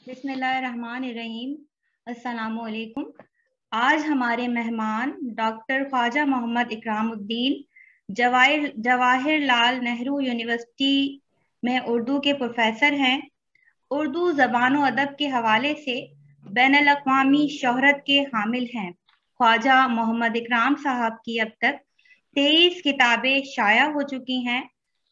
بسم اللہ الرحمن الرحیم۔ السلام علیکم۔ آج ہمارے مہمان ڈاکٹر خواجہ محمد اکرام الدین جواہر لال نہرو یونیورسٹی میں اردو کے پروفیسر ہیں۔ اردو زبان و ادب کے حوالے سے بین الاقوامی شہرت کے حامل ہیں۔ خواجہ محمد اکرام صاحب کی اب تک 23 کتابیں شائع ہو چکی ہیں،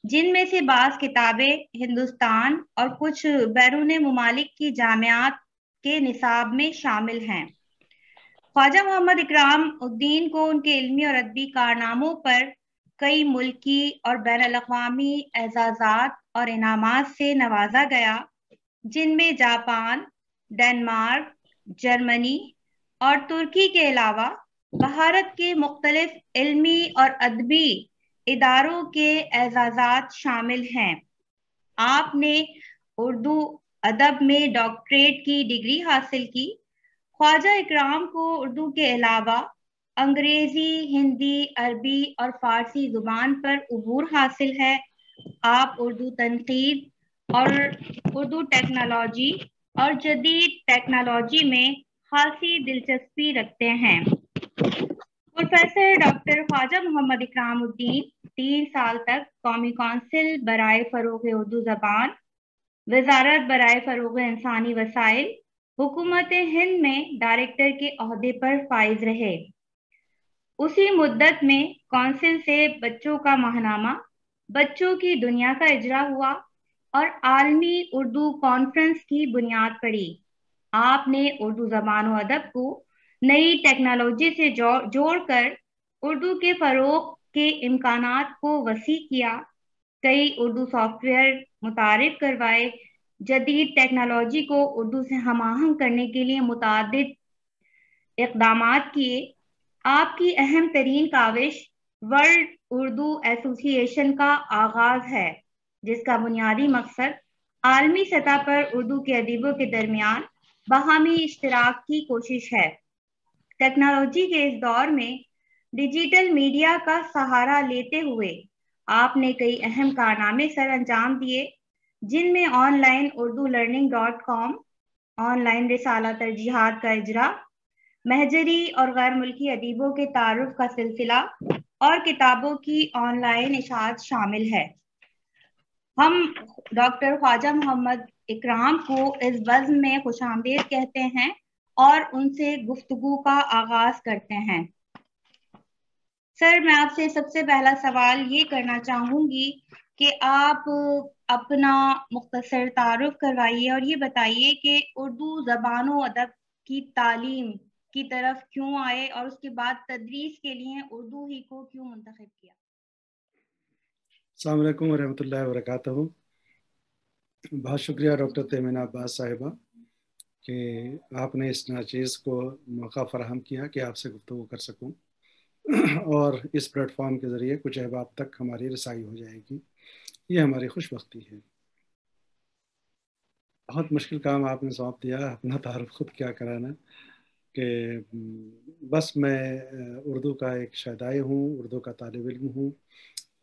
جن میں سے بعض کتابیں ہندوستان اور کچھ بیرون ممالک کی جامعات کے نصاب میں شامل ہیں۔ خواجہ محمد اکرام الدین کو ان کے علمی اور ادبی کارناموں پر کئی ملکی اور بین الاقوامی اعزازات اور انعامات سے نوازا گیا، جن میں جاپان، ڈنمارک، جرمنی اور ترکی کے علاوہ بھارت کے مختلف علمی اور ادبی اداروں کے اعزازات شامل ہیں۔ آپ نے اردو ادب میں ڈاکٹریٹ کی ڈگری حاصل کی۔ خواجہ اکرام کو اردو کے علاوہ انگریزی، ہندی، عربی اور فارسی زبان پر عبور حاصل ہے۔ آپ اردو تنقید اور اردو ٹیکنالوجی اور جدید ٹیکنالوجی میں خاصی دلچسپی رکھتے ہیں۔ پروفیسر ڈاکٹر خواجہ محمد اکرام الدین 3 سال تک قومی کونسل برائے فروغ اردو زبان، وزارت برائے فروغ انسانی وسائل، حکومت ہند میں ڈائریکٹر کے عہدے پر فائز رہے۔ اسی مدت میں کونسل سے بچوں کا ماہنامہ بچوں کی دنیا کا اجرا ہوا اور عالمی اردو کانفرنس کی بنیاد پڑی۔ آپ نے اردو زبان و ادب کو نئی ٹیکنالوجی سے جوڑ کر اردو کے فروغ کے امکانات کو وسیع کیا، کئی اردو سافٹ ویئر متعارف کروائے، جدید ٹیکنالوجی کو اردو سے ہم آہنگ کرنے کے لیے متعدد اقدامات کیے۔ آپ کی اہم ترین کاوش ورلڈ اردو ایسوسی ایشن کا آغاز ہے، جس کا بنیادی مقصد عالمی سطح پر اردو کے ادیبوں کے درمیان باہمی اشتراک کی کوشش ہے۔ ٹیکنالوجی کے اس دور میں ڈیجیٹل میڈیا کا سہارا لیتے ہوئے آپ نے کئی اہم کارنامے سر انجام دیے، جن میں on line Urdu learning.com، on line رسالہ ترجیحات کا اجرا، مہجری اور غیر ملکی ادیبوں کے تعارف کا سلسلہ اور کتابوں کی آن لائن اشاعت شامل ہے۔ ہم ڈاکٹر خواجہ محمد اکرام کو اس بزم میں خوش آمدید کہتے ہیں اور ان سے گفتگو کا آغاز کرتے ہیں۔ سر، میں آپ سے سب سے پہلا سوال یہ کرنا چاہوں گی کہ آپ اپنا مختصر تعارف کروائیے اور یہ بتائیے کہ اردو زبان و ادب کی تعلیم کی طرف کیوں آئے اور اس کے بعد تدریس کے لیے اردو ہی کو کیوں منتخب کیا؟ السلام علیکم ورحمۃ اللہ وبرکاتہ۔ بہت شکریہ ڈاکٹر تیمینہ عباس صاحبہ کہ آپ نے اس ناچیز کو موقع فراہم کیا کہ آپ سے گفتگو کر سکوں اور اس پلیٹ فارم کے ذریعے کچھ احباب تک ہماری رسائی ہو جائے گی، یہ ہماری خوش بختی ہے۔ بہت مشکل کام آپ نے سونپ دیا، اپنا تعارف خود کیا کرانا، کہ بس میں اردو کا ایک شیدائی ہوں، اردو کا طالب علم ہوں،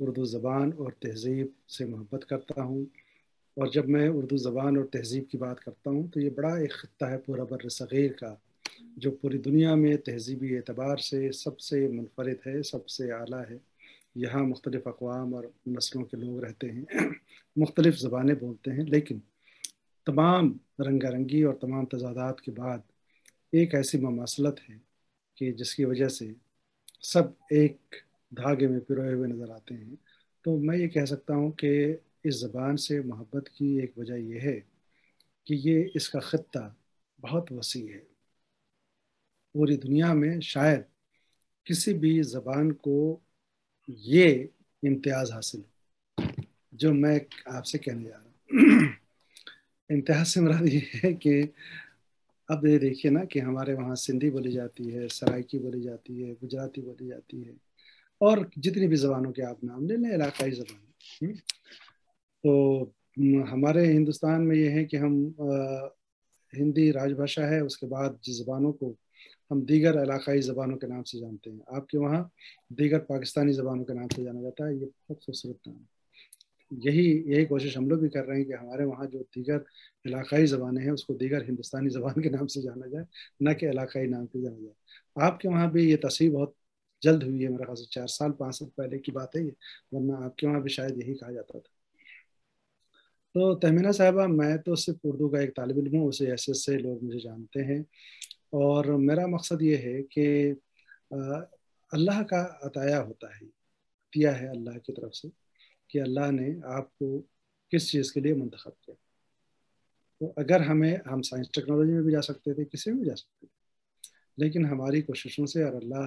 اردو زبان اور تہذیب سے محبت کرتا ہوں، اور جب میں اردو زبان اور تہذیب کی بات کرتا ہوں تو یہ بڑا ایک خطہ ہے پورا بر صغیر کا، جو پوری دنیا میں تہذیبی اعتبار سے سب سے منفرد ہے، سب سے اعلیٰ ہے۔ یہاں مختلف اقوام اور نسلوں کے لوگ رہتے ہیں، مختلف زبانیں بولتے ہیں، لیکن تمام رنگا رنگی اور تمام تضادات کے بعد ایک ایسی مماثلت ہے کہ جس کی وجہ سے سب ایک دھاگے میں پروئے ہوئے نظر آتے ہیں۔ تو میں یہ کہہ سکتا ہوں کہ اس زبان سے محبت کی ایک وجہ یہ ہے کہ یہ اس کا خطہ بہت وسیع ہے۔ پوری دنیا میں شاید کسی بھی زبان کو یہ امتیاز حاصل ہو جو میں آپ سے کہنے جا رہا ہوں۔ امتیاز سے مراد یہ ہے کہ اب یہ دیکھیے نا کہ ہمارے وہاں سندھی بولی جاتی ہے، سرائکی بولی جاتی ہے، گجراتی بولی جاتی ہے، اور جتنی بھی زبانوں کے آپ نام لے لیں، علاقائی زبان۔ تو ہمارے ہندوستان میں یہ ہے کہ ہم ہندی راج بھاشا ہے، اس کے بعد جس زبانوں کو ہم دیگر علاقائی زبانوں کے نام سے جانتے ہیں، آپ کے وہاں دیگر پاکستانی زبانوں کے نام سے جانا جاتا ہے۔ یہ بہت خوبصورت نام ہے، یہی کوشش ہم لوگ بھی کر رہے ہیں کہ ہمارے وہاں جو دیگر علاقائی زبانیں ہیں اس کو دیگر ہندوستانی زبان کے نام سے جانا جائے، نہ کہ علاقائی نام سے جانا جائے۔ آپ کے وہاں بھی یہ تصحیح بہت جلد ہوئی ہے، میرے خیال سے 4 سال 5 سال پہلے کی بات ہے یہ، ورنہ آپ کے وہاں بھی شاید یہی کہا جاتا تھا۔ تو تہمینہ صاحبہ، میں تو صرف اردو کا ایک طالب علم ہوں، اسے ایسے سے لوگ مجھے جانتے ہیں، اور میرا مقصد یہ ہے کہ اللہ کا عطیہ ہوتا ہے، دیا ہے اللہ کی طرف سے کہ اللہ نے آپ کو کس چیز کے لیے منتخب کیا۔ تو اگر ہم سائنس ٹیکنالوجی میں بھی جا سکتے تھے، کسی میں بھی جا سکتے تھے، لیکن ہماری کوششوں سے اور اللہ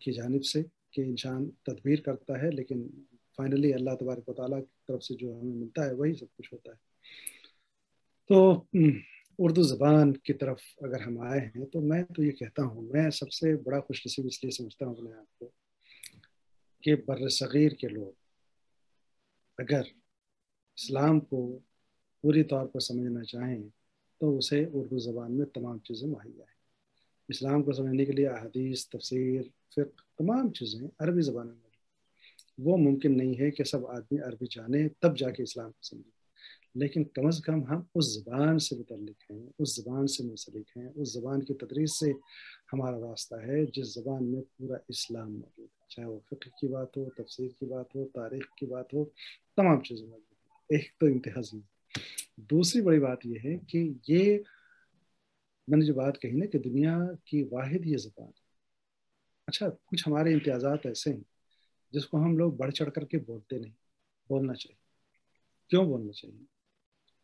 کی جانب سے کہ انسان تدبیر کرتا ہے، لیکن فائنلی اللہ تبارک و تعالیٰ کی طرف سے جو ہمیں ملتا ہے وہی سب کچھ ہوتا ہے۔ تو اردو زبان کی طرف اگر ہم آئے ہیں تو میں تو یہ کہتا ہوں، میں سب سے بڑا خوش نصیب اس لیے سمجھتا ہوں اپنے آپ کو کہ بر صغیر کے لوگ اگر اسلام کو پوری طور پر سمجھنا چاہیں تو اسے اردو زبان میں تمام چیزیں مہیا ہیں۔ اسلام کو سمجھنے کے لیے احادیث، تفسیر، فقہ، تمام چیزیں عربی زبان میں موجود۔ وہ ممکن نہیں ہے کہ سب آدمی عربی جانے تب جا کے اسلام کو سمجھیں، لیکن کم از کم ہم اس زبان سے متعلق ہیں، اس زبان سے منسلک ہیں، اس زبان کی تدریس سے ہمارا واسطہ ہے جس زبان میں پورا اسلام موجود ہے، چاہے وہ فقہ کی بات ہو، تفسیر کی بات ہو، تاریخ کی بات ہو، تمام چیزیں موجود ہیں۔ ایک تو امتیاز میں دوسری بڑی بات یہ ہے کہ یہ میں نے جو بات کہی نا کہ دنیا کی واحد یہ زبان ہے۔ اچھا، کچھ ہمارے امتیازات ایسے ہیں جس کو ہم لوگ بڑھ چڑھ کر کے بولتے نہیں، بولنا چاہیے۔ کیوں بولنا چاہیے؟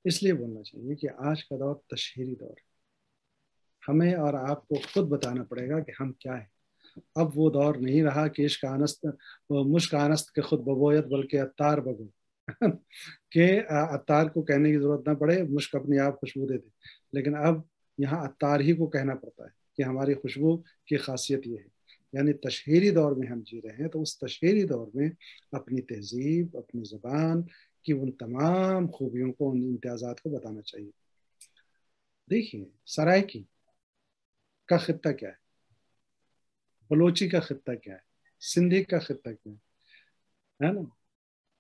اس لیے بولنا چاہیے کہ آج کا دور تشہیری دور ہے، ہمیں اور آپ کو خود بتانا پڑے گا کہ ہم کیا ہیں۔ اب وہ دور نہیں رہا کہ عشق آنست مشک آنست کے خود ببویت، بلکہ عطار بگو کہ عطار کو کہنے کی ضرورت نہ پڑے، مشک اپنی آپ خوشبو دے دے، لیکن اب یہاں عطار ہی کو کہنا پڑتا ہے کہ ہماری خوشبو کی خاصیت یہ ہے۔ یعنی تشہیری دور میں ہم جی رہے ہیں، تو اس تشہیری دور میں اپنی تہذیب، اپنی زبان کی ان تمام خوبیوں کو، ان امتیازات کو بتانا چاہیے۔ دیکھیے، سرائکی کا خطہ کیا ہے، بلوچی کا خطہ کیا ہے، سندھی کا خطہ کیا ہے نا،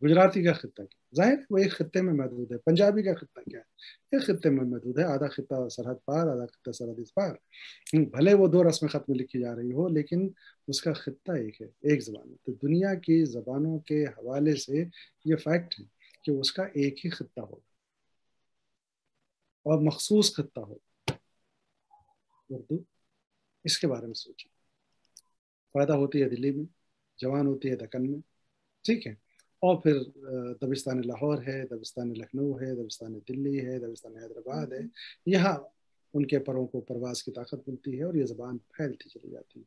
گجراتی کا خطہ کیا ہے؟ ظاہر وہ ایک خطے میں محدود ہے۔ پنجابی کا خطہ کیا ہے؟ ایک خطے میں محدود ہے، آدھا خطہ سرحد پار، آدھا خطہ سرحد اس پار۔ بھلے وہ 2 رسم خط میں لکھی جا رہی ہو، لیکن اس کا خطہ ایک ہے، ایک زبان ہے۔ تو دنیا کی زبانوں کے حوالے سے یہ فیکٹ ہے کہ اس کا ایک ہی خطہ ہوگا اور مخصوص خطہ ہوگا، اردو۔ اس کے بارے میں سوچیں۔ پیدا ہوتی ہے دلی میں، جوان ہوتی ہے دکن میں، ٹھیک ہے، اور پھر دبستان لاہور ہے، دبستان لکھنؤ ہے، دبستان دلی ہے، دبستان حیدرآباد ہے، یہاں ان کے پروں کو پرواز کی طاقت ملتی ہے اور یہ زبان پھیلتی چلی جاتی ہے۔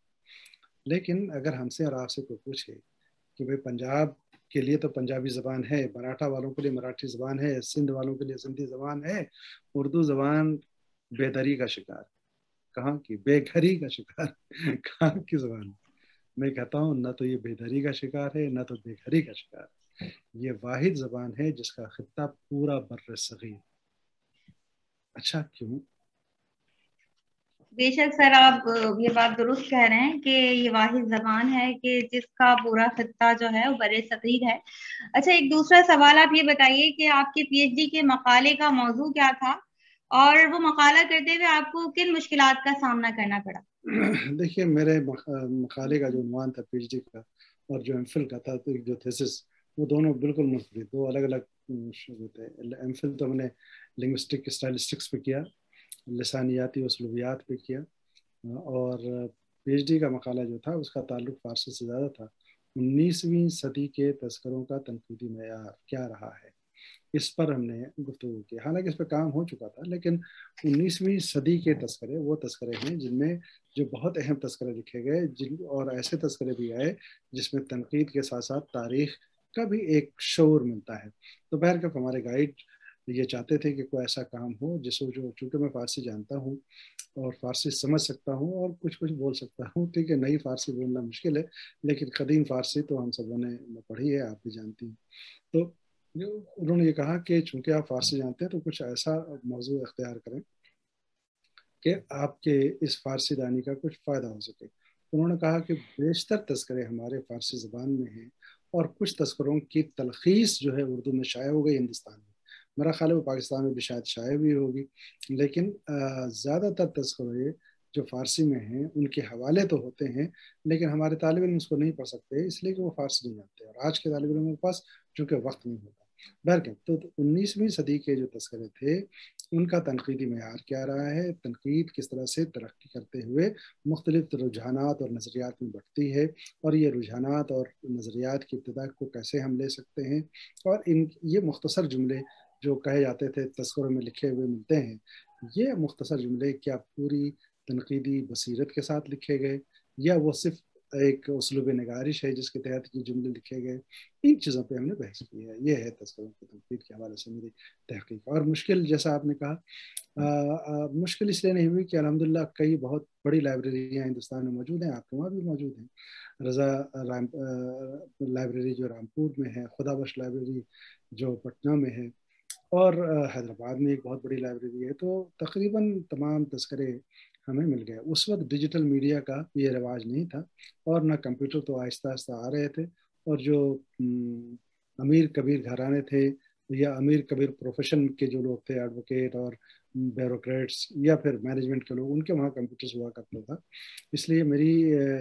لیکن اگر ہم سے اور آپ سے کوئی پوچھے کہ بھائی پنجاب کے لیے تو پنجابی زبان ہے، مراٹھا والوں کے لیے مراٹھی زبان ہے، سندھ والوں کے لیے سندھی زبان ہے، اردو زبان بیداری کا شکار، کہاں کی بے گھری کا شکار، کہاں کی زبان؟ میں کہتا ہوں نہ تو یہ بیداری کا شکار ہے، نہ تو بے گھری کا شکار ہے، یہ واحد زبان ہے جس کا خطہ پورا بر صغیر۔ اچھا، کیوں؟ بے شک سر، آپ یہ بات درست کہہ رہے ہیں کہ یہ واحد زبان ہے کہ جس کا پورا خطہ جو ہے وہ بر صغیر ہے۔ اچھا، ایک دوسرا سوال آپ یہ بتائیے کہ آپ کے پی ایچ ڈی کے مقالے کا موضوع کیا تھا، اور وہ مقالہ کرتے ہوئے آپ کو کن مشکلات کا سامنا کرنا پڑا؟ دیکھیے، میرے مقالے کا جو عنوان تھا پی ایچ ڈی کا اور جو ایم فل کا تھا، جو تھیسس، وہ دونوں بالکل مختلف، دو الگ الگ شعبے تھے۔ ایم فل تو ہم نے لنگوسٹک اسٹائلسٹکس پہ کیا، لسانیاتی اسلوبیات پہ کیا، اور پی ایچ ڈی کا مقالہ جو تھا اس کا تعلق فارسی سے زیادہ تھا۔ 19ویں صدی کے تذکروں کا تنقیدی معیار کیا رہا ہے، اس پر ہم نے گفتگو کی۔ حالانکہ اس پہ کام ہو چکا تھا، لیکن 19ویں صدی کے تذکرے وہ تذکرے ہیں جن میں جو بہت اہم تذکرے لکھے گئے، اور ایسے تذکرے بھی آئے جس میں تنقید کے ساتھ ساتھ تاریخ کا بھی ایک شعور ملتا ہے۔ تو بہرکیف ہمارے گائیڈ یہ چاہتے تھے کہ کوئی ایسا کام ہو جس کو چونکہ میں فارسی جانتا ہوں اور فارسی سمجھ سکتا ہوں اور کچھ بول سکتا ہوں، ٹھیک ہے، نئی فارسی بولنا مشکل ہے، لیکن قدیم فارسی تو ہم سبوں نے پڑھی ہے، آپ بھی جانتی ہیں۔ تو انہوں نے یہ کہا کہ چونکہ آپ فارسی جانتے ہیں تو کچھ ایسا موضوع اختیار کریں کہ آپ کے اس فارسی دانی کا کچھ فائدہ ہو سکے۔ انہوں نے کہا کہ بیشتر تذکرے ہمارے فارسی زبان میں ہیں اور کچھ تذکروں کی تلخیص جو ہے اردو میں شائع ہو گئی ہندوستان میں. میرا خیال ہے وہ پاکستان میں بھی شاید شائع بھی ہوگی، لیکن زیادہ تر تذکرے جو فارسی میں ہیں ان کے حوالے تو ہوتے ہیں، لیکن ہمارے طالب علم اس کو نہیں پڑھ سکتے اس لیے کہ وہ فارسی نہیں جانتے، اور آج کے طالب علموں کے پاس چونکہ وقت نہیں ہوتا. بہرکیف تو 19ویں صدی کے جو تذکرے تھے ان کا تنقیدی معیار کیا رہا ہے، تنقید کس طرح سے ترقی کرتے ہوئے مختلف رجحانات اور نظریات میں بڑھتی ہے، اور یہ رجحانات اور نظریات کی ابتدا کو کیسے ہم لے سکتے ہیں، اور یہ مختصر جملے جو کہے جاتے تھے تذکروں میں لکھے ہوئے ملتے ہیں، یہ مختصر جملے کیا پوری تنقیدی بصیرت کے ساتھ لکھے گئے یا وہ صرف ایک اسلوب نگارش ہے جس کے تحت یہ جملے لکھے گئے. ان چیزوں پہ ہم نے بحث کی ہے. یہ ہے تذکروں کی تنقید کے حوالے سے میری تحقیق. اور مشکل جیسا آپ نے کہا مشکل اس لیے نہیں ہوئی کہ الحمدللہ کئی بہت بڑی لائبریریاں ہندوستان میں موجود ہیں، آپ کے وہاں بھی موجود ہیں. رضا لائبریری جو رامپور میں ہے، خدا بخش لائبریری جو پٹنہ میں ہے، اور حیدرآباد میں ایک بہت بڑی لائبریری ہے. تو تقریباً تمام تذکرے ہمیں مل گئے. اس وقت ڈیجیٹل میڈیا کا یہ رواج نہیں تھا، اور نہ کمپیوٹر تو آہستہ آہستہ آ رہے تھے، اور جو امیر کبیر گھرانے تھے یا امیر کبیر پروفیشن کے جو لوگ تھے، ایڈوکیٹ اور بیوروکریٹس یا پھر مینجمنٹ کے لوگ، ان کے وہاں کمپیوٹرز ہوا کرتا تھا. اس لیے میری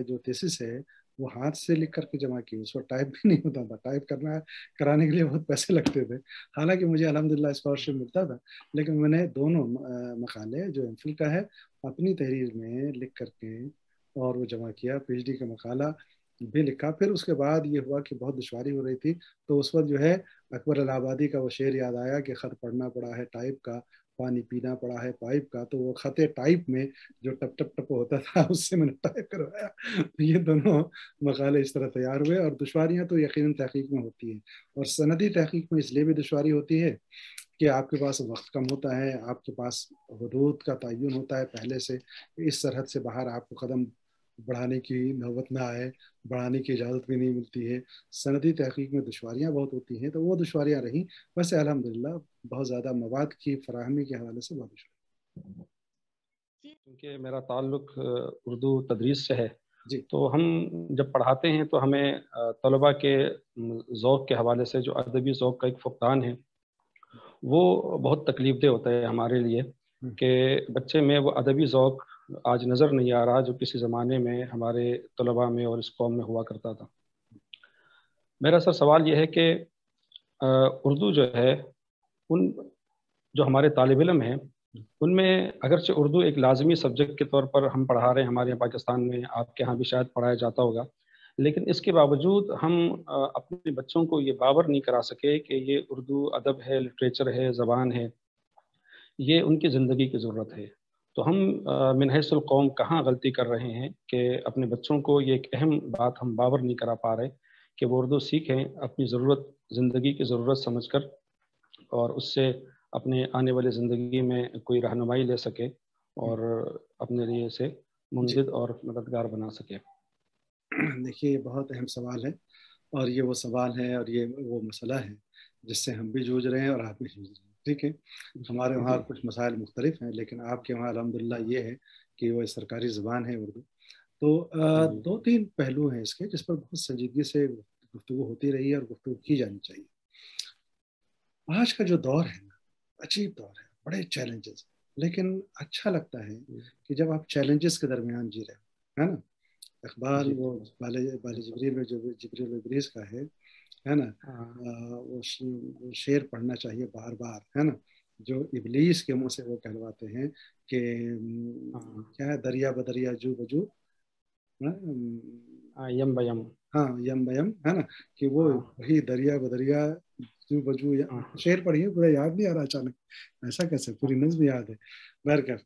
جو تھیسس ہے وہ ہاتھ سے لکھ کر کے جمع کی. اس وقت ٹائپ بھی نہیں ہوتا تھا، ٹائپ کرانے کے لیے بہت پیسے لگتے تھے. حالانکہ مجھے الحمدللہ اسکالرشپ ملتا تھا، لیکن میں نے دونوں مقالے جو ایم فل کا ہے اپنی تحریر میں لکھ کر کے اور وہ جمع کیا. پی ایچ ڈی کا مقالہ بھی لکھا. پھر اس کے بعد یہ ہوا کہ بہت دشواری ہو رہی تھی، تو اس وقت جو ہے اکبر الہ آبادی کا وہ شعر یاد آیا کہ خط پڑھنا پڑا ہے ٹائپ کا، پانی پینا پڑا ہے پائپ کا. تو وہ خط ٹائپ میں جو ٹپ ٹپ ٹپ ہوتا تھا اس سے میں نے ٹائپ کروایا. یہ دونوں مقالے اس طرح تیار ہوئے. اور دشواریاں تو یقیناً تحقیق میں ہوتی ہیں، اور سندی تحقیق میں اس لیے بھی دشواری ہوتی ہے کہ آپ کے پاس وقت کم ہوتا ہے، آپ کے پاس حدود کا تعین ہوتا ہے پہلے سے، اس سرحد سے باہر آپ کو قدم بڑھانے کی نوبت نہ آئے، بڑھانے کی اجازت بھی نہیں ملتی ہے. سندی تحقیق میں دشواریاں بہت ہوتی ہیں، تو وہ دشواریاں رہیں. ویسے الحمدللہ بہت زیادہ مواد کی فراہمی کے حوالے سے بہت دشواری. کیونکہ میرا تعلق اردو تدریس سے ہے، جی، تو ہم جب پڑھاتے ہیں تو ہمیں طلباء کے ذوق کے حوالے سے جو ادبی ذوق کا ایک فقدان ہے وہ بہت تکلیف دہ ہوتا ہے ہمارے لیے، کہ بچے میں وہ ادبی ذوق آج نظر نہیں آ رہا جو کسی زمانے میں ہمارے طلباء میں اور اس قوم میں ہوا کرتا تھا. میرا سر سوال یہ ہے کہ اردو جو ہے، ان جو ہمارے طالب علم ہیں ان میں اگرچہ اردو ایک لازمی سبجیکٹ کے طور پر ہم پڑھا رہے ہیں، ہمارے یہاں پاکستان میں، آپ کے ہاں بھی شاید پڑھایا جاتا ہوگا، لیکن اس کے باوجود ہم اپنے بچوں کو یہ باور نہیں کرا سکے کہ یہ اردو ادب ہے، لٹریچر ہے، زبان ہے، یہ ان کی زندگی کی ضرورت ہے. تو ہم من حیث القوم کہاں غلطی کر رہے ہیں کہ اپنے بچوں کو یہ ایک اہم بات ہم باور نہیں کرا پا رہے کہ وہ اردو سیکھیں اپنی ضرورت، زندگی کی ضرورت سمجھ کر، اور اس سے اپنے آنے والے زندگی میں کوئی رہنمائی لے سکے اور اپنے لیے اسے منجد اور مددگار بنا سکے. دیکھیے، یہ بہت اہم سوال ہے، اور یہ وہ سوال ہے اور یہ وہ مسئلہ ہے جس سے ہم بھی جوجھ رہے ہیں اور آپ بھی جوجھ رہے ہیں. ٹھیک ہے، ہمارے وہاں کچھ مسائل مختلف ہیں، لیکن آپ کے وہاں الحمدللہ یہ ہے کہ وہ سرکاری زبان ہے اردو. تو دو تین پہلو ہیں اس کے جس پر بہت سنجیدگی سے گفتگو ہوتی رہی ہے اور گفتگو کی جانی چاہیے. آج کا جو دور ہے نا، عجیب دور ہے، بڑے چیلنجز، لیکن اچھا لگتا ہے کہ جب آپ چیلنجز کے درمیان جی رہے ہیں نا. اقبال وہ بال جبریل میں جو جبریل ابریز کا ہے نا، وہ شعر پڑھنا چاہیے بار بار، ہے نا، جو ابلیس کے منہ سے وہ کہلواتے ہیں کہ کیا ہے، دریا بدریا جو بجو یم بیم، ہاں یم بیم، ہے نا، کہ وہ وہی دریا بدریا جو بجو. شعر پڑھیے، پورا یاد نہیں آ رہا اچانک، ایسا کیسے، پوری نظم یاد ہے. بہرکیف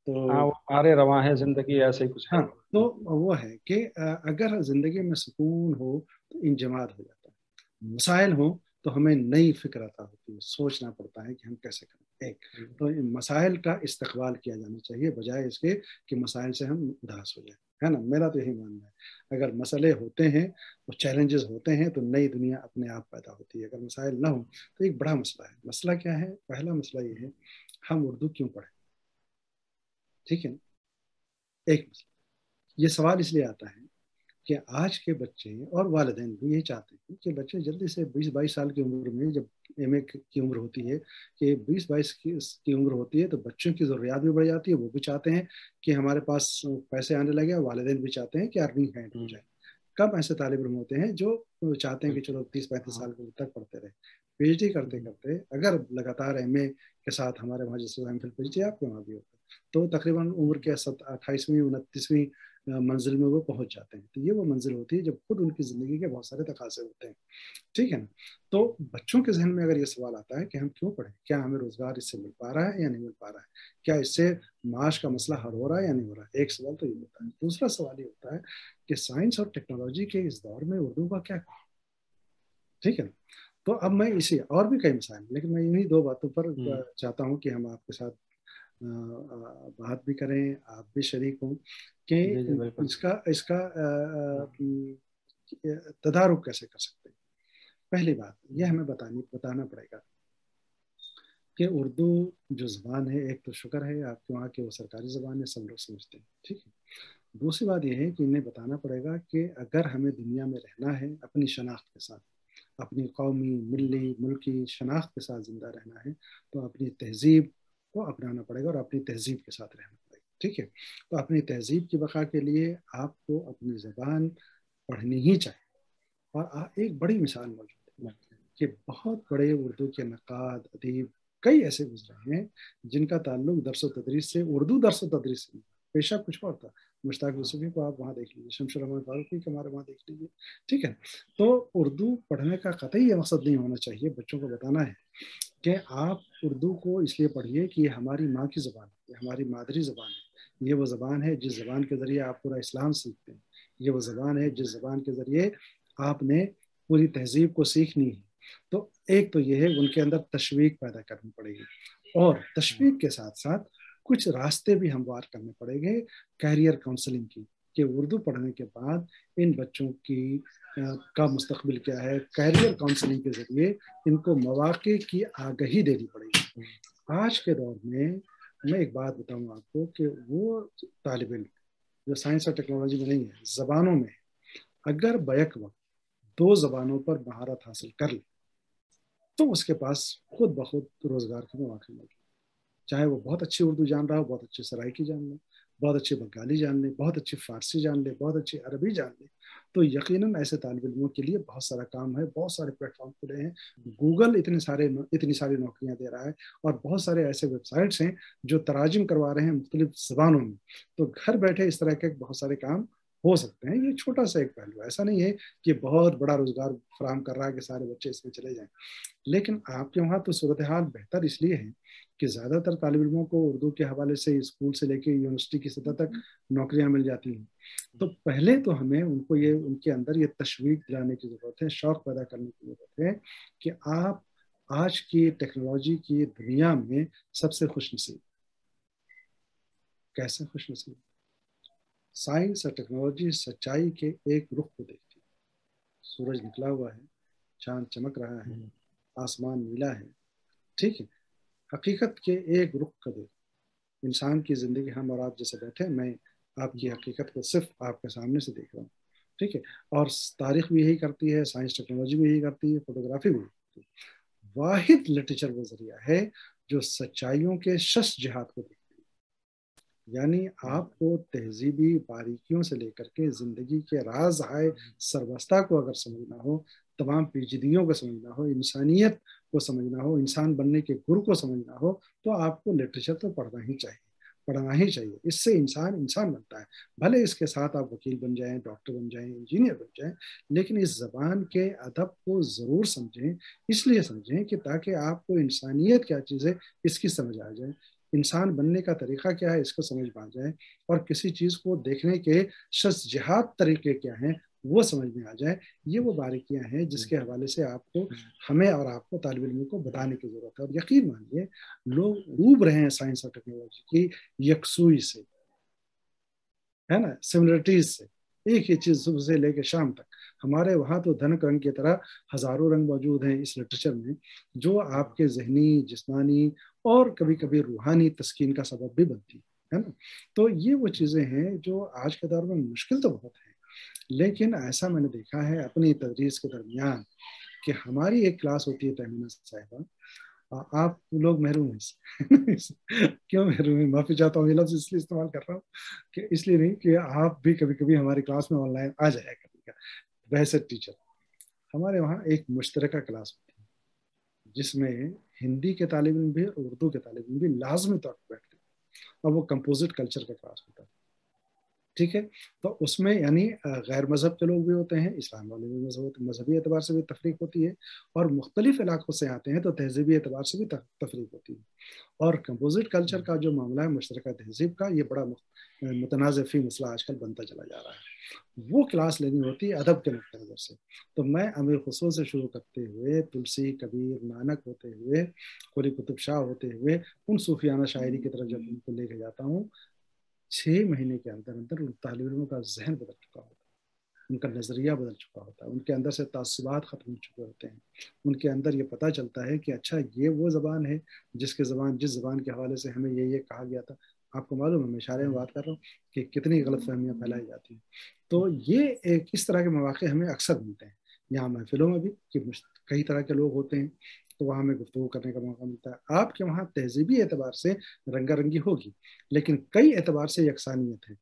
تو آرے رواں ہے زندگی، ایسے ہی کچھ ہے. ہاں، تو وہ ہے کہ اگر زندگی میں سکون ہو تو انجماد ہو جاتا ہے، مسائل ہوں تو ہمیں نئی فکر عطا ہوتی ہے، سوچنا پڑتا ہے کہ ہم کیسے کریں. ایک تو مسائل کا استقبال کیا جانا چاہیے بجائے اس کے کہ مسائل سے ہم اداس ہو جائیں، ہے نا. میرا تو یہی ماننا ہے، اگر مسئلے ہوتے ہیں اور چیلنجز ہوتے ہیں تو نئی دنیا اپنے آپ پیدا ہوتی ہے. اگر مسائل نہ ہوں تو ایک بڑا مسئلہ ہے. مسئلہ کیا ہے؟ پہلا مسئلہ یہ ہے، ہم اردو کیوں پڑھیں. ٹھیک ہے نا، ایک مسئلہ یہ سوال اس لیے آتا ہے کہ آج کے بچے اور والدین بھی یہی چاہتے ہیں کہ بچے جلدی سے 20-22 سال کی عمر میں، جب ایم اے کی عمر ہوتی ہے کہ 20-22 کی عمر ہوتی ہے، تو بچوں کی ضروریات بھی بڑھ جاتی ہے. وہ بھی چاہتے ہیں کہ ہمارے پاس پیسے آنے لگے، والدین بھی چاہتے ہیں کہ ارننگ ہینڈ ہو جائے. کم ایسے طالب علم ہوتے ہیں جو چاہتے ہیں کہ چلو 30-35 سال تک پڑھتے رہے. پی ایچ ڈی کرتے کرتے اگر لگاتار ایم اے کے ساتھ، ہمارے وہاں جیسے M Phil P H D آپ کے وہاں بھی ہوتا ہے، تو تقریباً عمر کے 28ویں 29ویں منزل میں وہ پہنچ جاتے ہیں. تو یہ وہ منزل ہوتی ہے جب خود ان کی زندگی کے بہت سارے تقاضے ہوتے ہیں. ٹھیک ہے نا. تو بچوں کے ذہن میں اگر یہ سوال آتا ہے کہ ہم کیوں پڑھیں، کیا ہمیں روزگار اس سے مل پا رہا ہے یا نہیں مل پا رہا ہے، کیا اس سے معاش کا مسئلہ حل ہو رہا ہے یا نہیں ہو رہا ہے، ایک سوال تو یہ ہوتا ہے. دوسرا سوال یہ ہوتا ہے کہ سائنس اور ٹیکنالوجی کے اس دور میں اردو کا کیا کریں. ٹھیک ہے نا. تو اب میں اسی اور بھی کئی مسائل، لیکن میں انہیں 2 باتوں پر چاہتا ہوں کہ ہم آپ کے ساتھ بات بھی کریں، آپ بھی شریک ہوں کہ اس کا تدارک کیسے کر سکتے ہیں. پہلی بات یہ ہمیں بتانا پڑے گا کہ اردو جو زبان ہے، ایک تو شکر ہے آپ کے وہاں کی وہ سرکاری زبان ہے، سب لوگ سمجھتے ہیں. ٹھیک ہے. دوسری بات یہ ہے کہ انہیں بتانا پڑے گا کہ اگر ہمیں دنیا میں رہنا ہے اپنی شناخت کے ساتھ، اپنی قومی، ملی، ملکی شناخت کے ساتھ زندہ رہنا ہے، تو اپنی تہذیب کو اپنانا پڑے گا اور اپنی تہذیب کے ساتھ رہنا پڑے گا. ٹھیک ہے. تو اپنی تہذیب کی بقا کے لیے آپ کو اپنی زبان پڑھنی ہی چاہیے. اور ایک بڑی مثال موجود ہے کہ بہت بڑے اردو کے نقاد، ادیب کئی ایسے گزرے ہیں جن کا تعلق درس و تدریس سے، اردو درس و تدریس سے، پیشہ کچھ اور تھا. مشتاق یوسفی کو آپ وہاں دیکھ لیجیے، شمس الرحمان فاروقی کو ہمارے وہاں دیکھ لیجیے. ٹھیک ہے. تو اردو پڑھنے کا قطعی یہ مقصد نہیں ہونا چاہیے. بچوں کو بتانا ہے کہ آپ اردو کو اس لیے پڑھیے کہ یہ ہماری ماں کی زبان ہے، یہ ہماری مادری زبان ہے. یہ وہ زبان ہے جس زبان کے ذریعے آپ پورا اسلام سیکھتے ہیں. یہ وہ زبان ہے جس زبان کے ذریعے آپ نے پوری تہذیب کو سیکھنی ہے. تو ایک تو یہ ہے ان کے اندر تشویق پیدا کرنی پڑے گی، اور تشویق کے ساتھ ساتھ کچھ راستے بھی ہموار کرنے پڑیں گے کیریئر کاؤنسلنگ کی، کہ اردو پڑھنے کے بعد ان بچوں کی کا مستقبل کیا ہے. کیریئر کاؤنسلنگ کے ذریعے ان کو مواقع کی آگہی دینی پڑے گی. آج کے دور میں ایک بات بتاؤں آپ کو کہ وہ طالب علم جو سائنس اور ٹیکنالوجی میں نہیں ہے، زبانوں میں اگر بیک وقت 2 زبانوں پر مہارت حاصل کر لے تو اس کے پاس خود بخود روزگار کے مواقع موجود. چاہے وہ بہت اچھی اردو جان رہا ہو، بہت اچھی سرائکی جان لے، بہت اچھی بنگالی جان لے، بہت اچھی فارسی جان لے، بہت اچھی عربی جان لے، تو یقیناً ایسے طالب علموں کے لیے بہت سارا کام ہے. بہت سارے پلیٹ فارم کھلے ہیں. گوگل اتنی ساری نوکریاں دے رہا ہے، اور بہت سارے ایسے ویب سائٹس ہیں جو تراجم کروا رہے ہیں مختلف زبانوں میں. تو گھر بیٹھے اس طرح کے بہت سارے کام ہو سکتے ہیں. یہ چھوٹا سا ایک پہلو، ایسا نہیں ہے کہ بہت بڑا روزگار فراہم کر رہا ہے کہ سارے بچے اس میں چلے جائیں. لیکن آپ کے وہاں تو صورتحال بہتر اس لیے ہے کہ زیادہ تر طالب علموں کو اردو کے حوالے سے اسکول سے لے کے یونیورسٹی کی سطح تک نوکریاں مل جاتی ہیں. تو پہلے تو ہمیں ان کو ان کے اندر یہ تشویق دلانے کی ضرورت ہے، شوق پیدا کرنے کی ضرورت ہے کہ آپ آج کی ٹیکنالوجی کی دنیا میں سب سے خوش نصیب. کیسے خوش نصیب؟ سائنس اور ٹیکنالوجی سچائی کے ایک رخ کو دیکھتی ہے. سورج نکلا ہوا ہے، چاند چمک رہا ہے، آسمان نیلا ہے. ٹھیک ہے. حقیقت کے ایک رخ کا دیکھ. انسان کی زندگی، ہم اور آپ جیسے بیٹھے، میں آپ کی حقیقت کو صرف آپ کے سامنے سے دیکھ رہا ہوں. ٹھیک ہے. اور تاریخ بھی یہی کرتی ہے، سائنس ٹیکنالوجی بھی یہی کرتی ہے، فوٹوگرافی بھی یہی کرتی ہے. واحد لٹریچر وہ ذریعہ ہے جو سچائیوں کے شش جہات کو دیکھتی ہے. یعنی آپ کو تہذیبی باریکیوں سے لے کر کے زندگی کے راز ہائے سربستہ کو اگر سمجھنا ہو، تمام پیچیدگیوں کو سمجھنا ہو، انسانیت کو سمجھنا ہو، انسان بننے کے گر کو سمجھنا ہو، تو آپ کو لٹریچر تو پڑھنا ہی چاہیے. اس سے انسان بنتا ہے. بھلے اس کے ساتھ آپ وکیل بن جائیں، ڈاکٹر بن جائیں، انجینئر بن جائیں، لیکن اس زبان کے ادب کو ضرور سمجھیں. اس لیے سمجھیں کہ تاکہ آپ کو انسانیت کیا چیز ہے اس کی سمجھ آ جائے، انسان بننے کا طریقہ کیا ہے اس کو سمجھ پا جائے، اور کسی چیز کو دیکھنے کے شش جہات طریقے کیا ہیں وہ سمجھ میں آ جائے. یہ وہ باریکیاں ہیں جس کے حوالے سے آپ کو، ہمیں اور آپ کو، طالب علموں کو بتانے کی ضرورت ہے. اور یقین مانیے لوگ ڈوب رہے ہیں سائنس اور ٹیکنالوجی کی یکسوئی سے، ہے نا، سملرٹیز سے. ایک ہی چیز صبح سے لے کے شام تک. ہمارے وہاں تو دھنک رنگ کی طرح ہزاروں رنگ موجود ہیں اس لٹریچر میں، جو آپ کے ذہنی، جسمانی اور کبھی کبھی روحانی تسکین کا سبب بھی بنتی ہے نا. تو یہ وہ چیزیں ہیں جو آج کے دور میں مشکل تو بہت ہے، لیکن ایسا میں نے دیکھا ہے اپنی تدریس کے درمیان کہ ہماری ایک کلاس ہوتی ہے تہمینہ صاحبہ، آپ لوگ محروم ہیں کیوں محروم ہیں؟ معافی چاہتا ہوں، یہ لفظ اس لیے استعمال کر رہا ہوں کہ اس لیے نہیں کہ آپ بھی کبھی کبھی ہماری کلاس میں آن لائن آ جایا کریں گا ویسے ٹیچر. ہمارے وہاں ایک مشترکہ کلاس ہوتی ہے جس میں ہندی کے طالب علم بھی اور اردو کے طالب علم بھی لازمی طور پر بیٹھتے ہیں، اور وہ کمپوزٹ کلچر کا کلاس ہوتا ہے. ٹھیک ہے، تو اس میں یعنی غیر مذہب کے لوگ بھی ہوتے ہیں، اسلام والے بھی مذہبی اعتبار سے بھی تفریق ہوتی ہے، اور مختلف علاقوں سے آتے ہیں تو تہذیبی اعتبار سے بھی تفریق ہوتی ہے. اور کمپوزٹ کلچر کا جو معاملہ ہے مشترکہ تہذیب کا، یہ بڑا متنازع فی مسئلہ آج کل بنتا چلا جا رہا ہے. وہ کلاس لینی ہوتی ہے ادب کے نقطۂ نظر سے. تو میں امیر خسرو سے شروع کرتے ہوئے تلسی، کبیر، نانک ہوتے ہوئے قلی قطب شاہ ہوتے ہوئے ان صوفیانہ شاعری کی طرف جب ان کو لے کے جاتا ہوں، 6 مہینے کے اندر اندر ان طالب علموں کا ذہن بدل چکا ہوتا ہے، ان کا نظریہ بدل چکا ہوتا ہے، ان کے اندر سے تعصبات ختم ہو چکے ہوتے ہیں. ان کے اندر یہ پتہ چلتا ہے کہ اچھا یہ وہ زبان ہے جس زبان کے حوالے سے ہمیں یہ کہا گیا تھا. آپ کو معلوم ہے میں اشارے میں بات کر رہا ہوں کہ کتنی غلط فہمیاں پھیلائی جاتی ہیں. تو یہ اس طرح کے مواقع ہمیں اکثر ملتے ہیں یہاں محفلوں میں بھی کہ کئی طرح کے لوگ ہوتے ہیں، تو وہاں ہمیں گفتگو کرنے کا موقع ملتا ہے. آپ کے وہاں تہذیبی اعتبار سے رنگا رنگی ہوگی، لیکن کئی اعتبار سے یکسانیت ہے.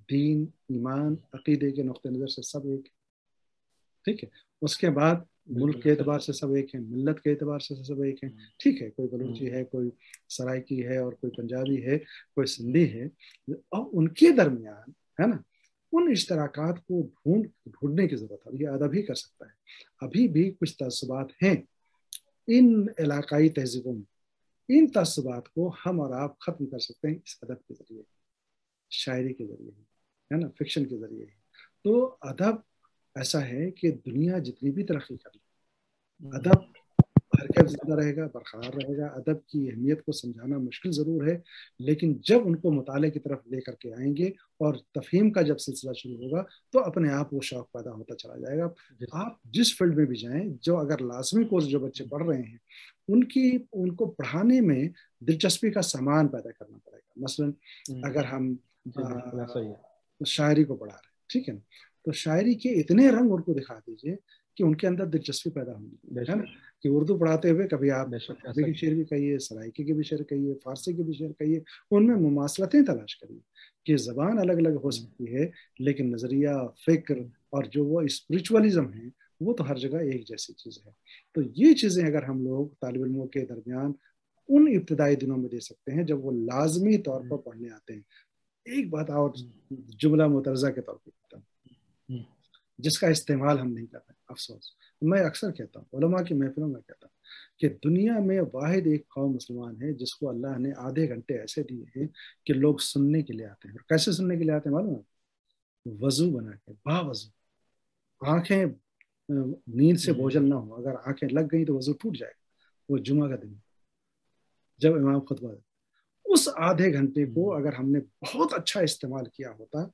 دین، ایمان، عقیدے کے نقطۂ نظر سے سب ایک، ٹھیک ہے. اس کے بعد ملک کے اعتبار سے سب ایک ہیں، ملت کے اعتبار سے سب ایک ہیں. ٹھیک ہے، کوئی بلوچی ہے، کوئی سرائکی ہے، اور کوئی پنجابی ہے، کوئی سندھی ہے، اور ان کے درمیان ہے نا ان اشتراکات کو ڈھونڈنے کی ضرورت ہے. یہ ادب ہی کر سکتا ہے. ابھی بھی کچھ تعصبات ہیں ان علاقائی تہذیبوں میں. ان تعصبات کو ہم اور آپ ختم کر سکتے ہیں اس ادب کے ذریعے، شاعری کے ذریعے ہے نا، فکشن کے ذریعے. تو ادب ایسا ہے کہ دنیا جتنی بھی ترقی کر لے، ادب حرکت زندہ رہے گا، برقرار رہے گا. ادب کی اہمیت کو سمجھانا مشکل ضرور ہے، لیکن جب ان کو مطالعے کی طرف لے کر کے آئیں گے اور تفہیم کا جب سلسلہ شروع ہوگا تو اپنے آپ وہ شوق پیدا ہوتا چلا جائے گا. آپ جس فیلڈ میں بھی جائیں، جو اگر لازمی کورس جو بچے پڑھ رہے ہیں ان کو پڑھانے میں دلچسپی کا سامان پیدا کرنا پڑے گا. مثلا اگر ہم شاعری کو پڑھا رہے ہیں، ٹھیک ہے نا، تو شاعری کے اتنے رنگ ان کو دکھا دیجئے کہ ان کے اندر دلچسپی پیدا ہوگی، ہے نا. کہ اردو پڑھاتے ہوئے کبھی آپ عربی کے شعر بھی کہیے، سرائکی کے بھی شعر کہیے، فارسی کے بھی شعر کہیے، ان میں مماثلتیں تلاش کریے کہ زبان الگ الگ ہو سکتی ہے لیکن نظریہ، فکر اور جو وہ اسپرچولیزم ہے وہ تو ہر جگہ ایک جیسی چیز ہے. تو یہ چیزیں اگر ہم لوگ طالب علموں کے درمیان ان ابتدائی دنوں میں دے سکتے ہیں جب وہ لازمی طور پر پڑھنے آتے ہیں. ایک بات اور جملہ مترجہ کے طور پہ کہتا ہوں جس کا استعمال ہم نہیں کرتے، افسوس. میں اکثر کہتا ہوں، علماء کی محفلوں میں کہتا ہوں کہ دنیا میں واحد ایک قوم مسلمان ہے جس کو اللہ نے آدھے گھنٹے ایسے دیے ہیں کہ لوگ سننے کے لیے آتے ہیں. اور کیسے سننے کے لیے آتے ہیں معلوم ہے؟ وضو بنا کے، با وضو، آنکھیں نیند سے بوجھل نہ ہو. اگر آنکھیں لگ گئی تو وضو ٹوٹ جائے گا. وہ جمعہ کا دن جب امام خطبہ دے، اس آدھے گھنٹے کو اگر ہم نے بہت اچھا استعمال کیا ہوتا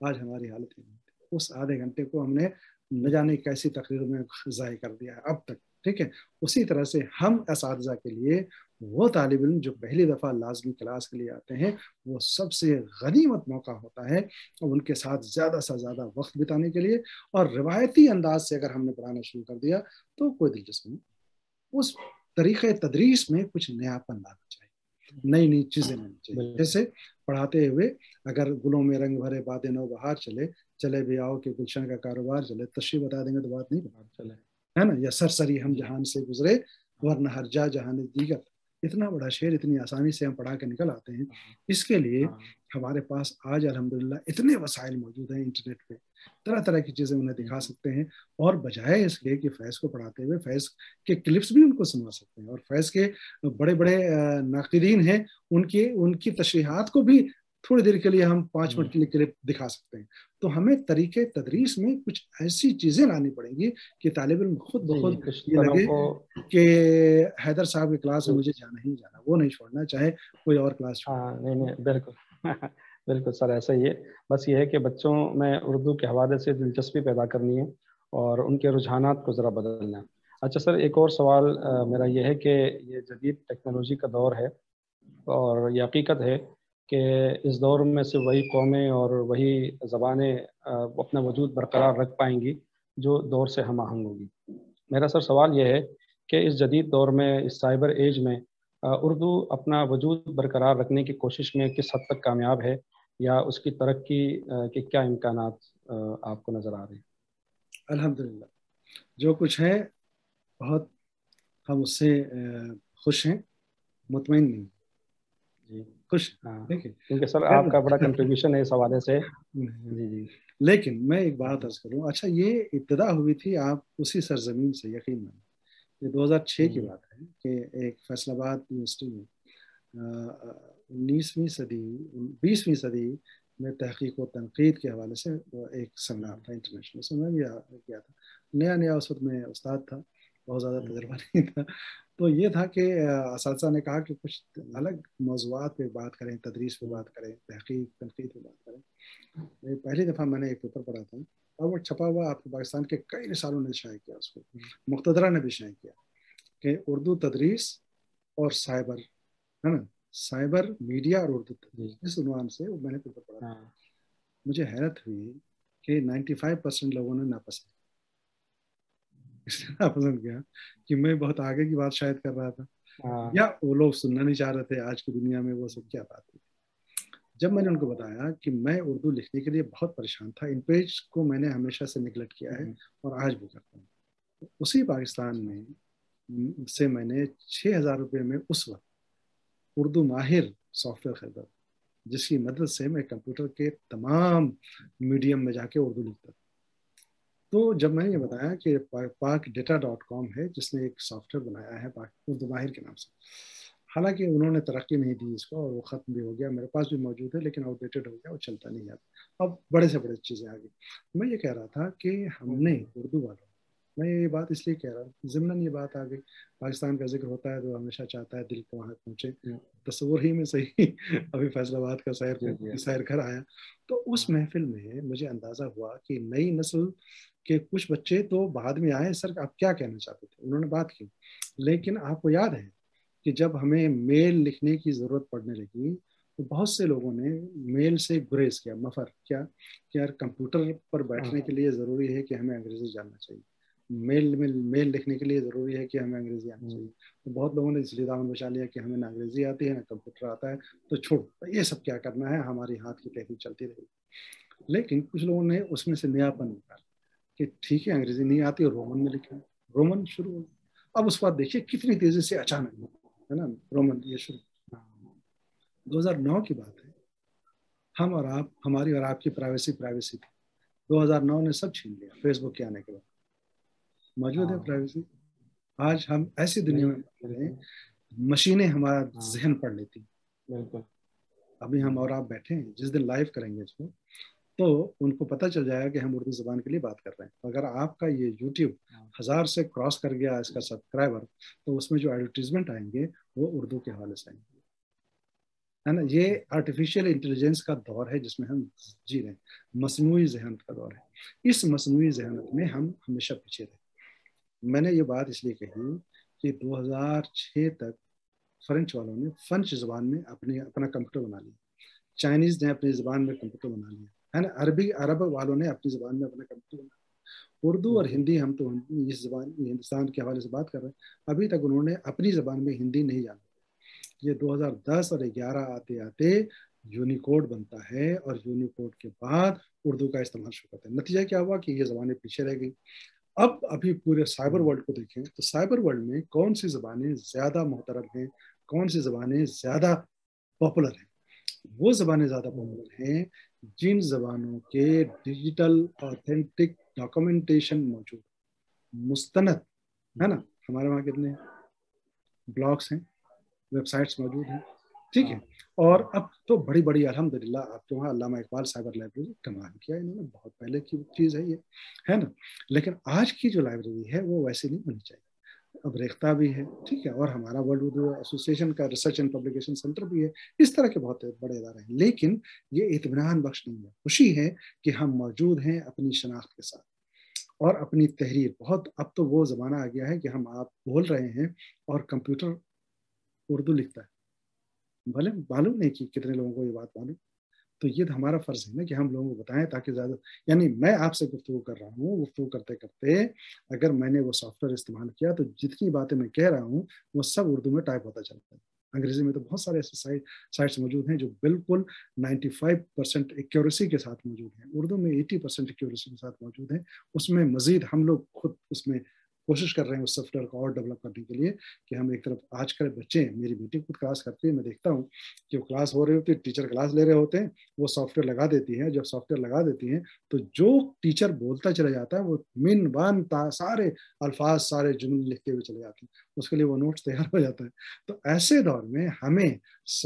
آج ہماری حالت نہیں ہوتی. اس آدھے گھنٹے کو ہم نے نہ جانے کیسی تقریر میں ضائع کر دیا ہے اب تک. ٹھیک ہے، اسی طرح سے ہم اساتذہ کے لیے وہ طالب علم جو پہلی دفعہ لازمی کلاس کے لیے آتے ہیں وہ سب سے غنیمت موقع ہوتا ہے اور ان کے ساتھ زیادہ سے زیادہ وقت بتانے کے لیے. اور روایتی انداز سے اگر ہم نے پڑھانا شروع کر دیا تو کوئی دلچسپی نہیں. اس طریقے تدریس میں کچھ نیاپن لانا چاہیے، نئی نئی چیزیں لانی چاہیے. جیسے پڑھاتے ہوئے اگر گلوں میں رنگ بھرے باد نو بہار چلے بھی آؤ کہ گلشن کا کاروبار چلے، تشریح بتا دیں گے تو بات نہیں چلے، ہے نا. یا سرسری ہم جہان سے گزرے ورنہ ہر جا جہان دیگر. اتنا بڑا شعر اتنی آسانی سے ہم پڑھا کے نکل آتے ہیں. اس کے لیے ہمارے پاس آج الحمدللہ اتنے وسائل موجود ہیں انٹرنیٹ پہ، طرح طرح کی چیزیں انہیں دکھا سکتے ہیں. اور بجائے اس کے کہ فیض کو پڑھاتے ہوئے فیض کے کلپس بھی ان کو سنا سکتے ہیں. اور فیض کے بڑے بڑے ناقدین ہیں، ان کی تشریحات کو بھی تھوڑی دیر کے لیے ہم 5 منٹ کے لیے کلپ دکھا سکتے ہیں. تو ہمیں طریقے تدریس میں کچھ ایسی چیزیں لانی پڑیں گی کہ طالب علم خود بخود یہ لگے کہ حیدر صاحب کی کلاس میں مجھے جانا ہی جانا، وہ نہیں چھوڑنا چاہے کوئی اور کلاس چھوڑنا. نہیں بالکل بالکل سر، ایسا ہی ہے. بس یہ ہے کہ بچوں میں اردو کے حوالے سے دلچسپی پیدا کرنی ہے اور ان کے رجحانات کو ذرا بدلنا ہے. اچھا سر، ایک اور سوال میرا یہ ہے کہ یہ جدید ٹیکنالوجی کا دور ہے اور یہ حقیقت ہے کہ اس دور میں سے وہی قومیں اور وہی زبانیں اپنا وجود برقرار رکھ پائیں گی جو دور سے ہم آہنگ ہوگی۔ میرا سر سوال یہ ہے کہ اس جدید دور میں، اس سائبر ایج میں، اردو اپنا وجود برقرار رکھنے کی کوشش میں کس حد تک کامیاب ہے، یا اس کی ترقی کے کیا امکانات آپ کو نظر آ رہے ہیں؟ الحمدللہ جو کچھ ہے بہت ہم اس سے خوش ہیں، مطمئن نہیں، جی خوش۔ کیونکہ سر آپ کا بڑا کنٹریبیوشن ہے اس حوالے سے۔ جی جی، لیکن میں ایک بات عرض کروں، اچھا یہ ابتدا ہوئی تھی آپ اسی سرزمین سے، یقین مانیں، یہ 2006 کی بات ہے کہ ایک فیصل آباد یونیورسٹی میں 20ویں صدی میں تحقیق و تنقید کے حوالے سے ایک سیمینار تھا انٹرنیشنل، اس میں بھی گیا تھا، نیا اس وقت میں استاد تھا، بہت زیادہ تجربہ نہیں تھا۔ تو یہ تھا کہ اساتذہ نے کہا کہ کچھ الگ موضوعات پہ بات کریں، تدریس پہ بات کریں، تحقیق تنقید پہ بات کریں۔ پہلی دفعہ میں نے ایک پیپر پڑھا تھا اور وہ چھپا ہوا آپ کو پاکستان کے کئی رسالوں نے شائع کیا، اس کو مقتدرہ نے بھی شائع کیا کہ اردو تدریس اور سائبر، ہے نا، سائبر میڈیا اور اردو تدریس، اس عنوان سے میں نے پیپر پڑھا تھا۔ مجھے حیرت ہوئی کہ 95% لوگوں نے ناپسند کیا کہ میں بہت آگے کی بات شاید کر رہا تھا، یا وہ لوگ سننا نہیں چاہ رہے تھے۔ آج کی دنیا میں وہ سب کیا بات ہے۔ جب میں نے ان کو بتایا کہ میں اردو لکھنے کے لیے بہت پریشان تھا، ان پیج کو میں نے ہمیشہ سے نگلیکٹ کیا ہے اور آج بھی کرتا ہوں، اسی پاکستان میں سے میں نے 6,000 روپے میں اس وقت اردو ماہر سافٹ ویئر خریدا، جس کی مدد سے میں کمپیوٹر کے تمام میڈیم میں جا کے اردو لکھتا تھا۔ تو جب میں نے یہ بتایا کہ pakdata.com ہے جس نے ایک سافٹ ویئر بنایا ہے اردو ماہر کے نام سے، حالانکہ انہوں نے ترقی نہیں دی اس کو اور وہ ختم بھی ہو گیا، میرے پاس بھی موجود ہے لیکن آؤٹ ڈیٹڈ ہو گیا، وہ چلتا نہیں آتا، اب بڑے سے بڑے چیزیں آ گئی۔ میں یہ کہہ رہا تھا کہ ہم نے اردو والوں، میں یہ بات اس لیے کہہ رہا ہوں، ضمناً یہ بات آ گئی، پاکستان کا ذکر ہوتا ہے تو ہمیشہ چاہتا ہے دل کو وہاں پہنچے، تصور ہی میں صحیح ابھی فیصل آباد کا سیر گھر آیا تو اس محفل میں مجھے اندازہ ہوا کہ نئی نسل کے کچھ بچے تو بعد میں آئے، سر آپ کیا کہنا چاہتے تھے، انہوں نے بات کی، لیکن آپ کو یاد ہے کہ جب ہمیں میل لکھنے کی ضرورت پڑنے لگی تو بہت سے لوگوں نے میل سے گریز کیا، مفر کیا کہ یار کمپیوٹر پر بیٹھنے کے لیے ضروری ہے کہ ہمیں انگریزی جاننا چاہیے، میل لکھنے کے لیے ضروری ہے کہ ہمیں انگریزی آنا چاہیے۔ تو بہت لوگوں نے اس لیے دامن بچا لیا کہ ہمیں نہ انگریزی آتی ہے نہ کمپیوٹر آتا ہے، تو چھوڑ یہ سب کیا کرنا ہے، ہماری ہاتھ کی تحریر چلتی رہی۔ لیکن کچھ لوگوں نے اس میں سے نیاپن نکالا کہ ٹھیک ہے انگریزی نہیں آتی اور رومن میں لکھیں، رومن شروع ہو۔ اب اس بات دیکھیے کتنی تیزی سے اچانک ہے نا رومن یہ شروع۔ 2009 کی بات ہے، ہم اور آپ، ہماری اور آپ کی پرائیویسی تھی، 2009 نے سب چھین لیا فیس بک کے آنے کے بعد، موجود ہے پرائیویسی۔ آج ہم ایسی دنیا میں ہیں، مشینیں ہمارا ذہن پڑھ لیتی، ابھی ہم اور آپ بیٹھے ہیں، جس دن لائیو کریں گے اس کو تو ان کو پتہ چل جائے گا کہ ہم اردو زبان کے لیے بات کر رہے ہیں۔ اگر آپ کا یہ یوٹیوب 1000 سے کراس کر گیا اس کا سبسکرائبر، تو اس میں جو ایڈورٹیزمنٹ آئیں گے وہ اردو کے حوالے سے آئیں گے، ہے نا۔ یہ آرٹیفیشیل انٹیلیجنس کا دور ہے جس میں ہم جی رہے ہیں، مصنوعی ذہانت کا دور ہے۔ اس مصنوعی ذہانت میں ہم ہمیشہ پیچھے رہے۔ میں نے یہ بات اس لیے کہی کہ 2006 تک فرینچ والوں نے فرینچ زبان میں اپنا کمپیوٹر بنا لیا، چائنیز نے اپنی زبان میں کمپیوٹر بنا لیا، ہے نا، عرب والوں نے اپنی زبان میں اپنا کمپیوٹر بنا لیا۔ اردو اور ہندی، ہم تو اس زبان ہندوستان کے حوالے سے بات کر رہے ہیں، ابھی تک انہوں نے اپنی زبان میں ہندی نہیں جانا۔ یہ 2010 اور 11 آتے آتے یونیکوڈ بنتا ہے اور یونیکوڈ کے بعد اردو کا استعمال شروع ہوتا ہے۔ نتیجہ کیا ہوا کہ یہ زبانیں پیچھے رہ گئی۔ اب ابھی پورے سائبر ورلڈ کو دیکھیں تو سائبر ورلڈ میں کون سی زبانیں زیادہ محترم ہیں، کون سی زبانیں زیادہ پاپولر ہیں؟ وہ زبانیں زیادہ پاپولر ہیں جن زبانوں کے ڈیجیٹل آتھینٹک ڈاکومنٹیشن موجود، مستند، ہے نا۔ ہمارے وہاں کتنے بلاگس ہیں، ویب سائٹس موجود ہیں، ٹھیک ہے۔ اور اب تو بڑی بڑی الحمدللہ آپ کے وہاں علامہ اقبال سائبر لائبریری کمال کیا انہوں نے، بہت پہلے کی چیز ہے یہ، ہے نا۔ لیکن آج کی جو لائبریری ہے وہ ویسے نہیں ہونی چاہیے، اب ریختہ بھی ہے، ٹھیک ہے، اور ہمارا ورلڈ اردو ایسوسیشن کا ریسرچ اینڈ پبلیکیشن سینٹر بھی ہے، اس طرح کے بہت بڑے ادارے ہیں۔ لیکن یہ اطمینان بخش نہیں ہے، خوشی ہے کہ ہم موجود ہیں اپنی شناخت کے ساتھ اور اپنی تحریر۔ بہت اب تو وہ زمانہ آ گیا ہے کہ ہم آپ بول رہے ہیں اور کمپیوٹر اردو لکھتا ہے، بھلے معلوم نہیں کہ کتنے لوگوں کو یہ بات معلوم. تو یہ ہمارا فرض ہے نا کہ ہم لوگوں کو بتائیں تاکہ زیادہ, یعنی میں آپ سے گفتگو کر رہا ہوں, گفتگو کرتے کرتے اگر میں نے وہ سافٹ ویئر استعمال کیا تو جتنی باتیں میں کہہ رہا ہوں وہ سب اردو میں ٹائپ ہوتا چلتا ہے. انگریزی میں تو بہت سارے ایسے سائٹس موجود ہیں جو بالکل 95% ایکیوریسی کے ساتھ موجود ہیں, اردو میں 80% ایکیوریسی کے ساتھ موجود ہیں. اس میں مزید ہم لوگ خود اس میں کوشش کر رہے ہیں اس سافٹ ویئر کو اور ڈیولپ کرنے کے لیے کہ ہم ایک طرف, آج کل بچے ہیں, میری بیٹی خود کلاس کرتی ہے, میں دیکھتا ہوں کہ وہ کلاس ہو رہی ہوتی ہے, ٹیچر کلاس لے رہے ہوتے ہیں, وہ سافٹ ویئر لگا دیتی ہے. جب سافٹ ویئر لگا دیتی ہیں تو جو ٹیچر بولتا چلا جاتا ہے وہ من بان سارے الفاظ سارے جملے لکھتے ہوئے چلے جاتے ہیں, اس کے لیے وہ نوٹس تیار ہو جاتا ہے. تو ایسے دور میں ہمیں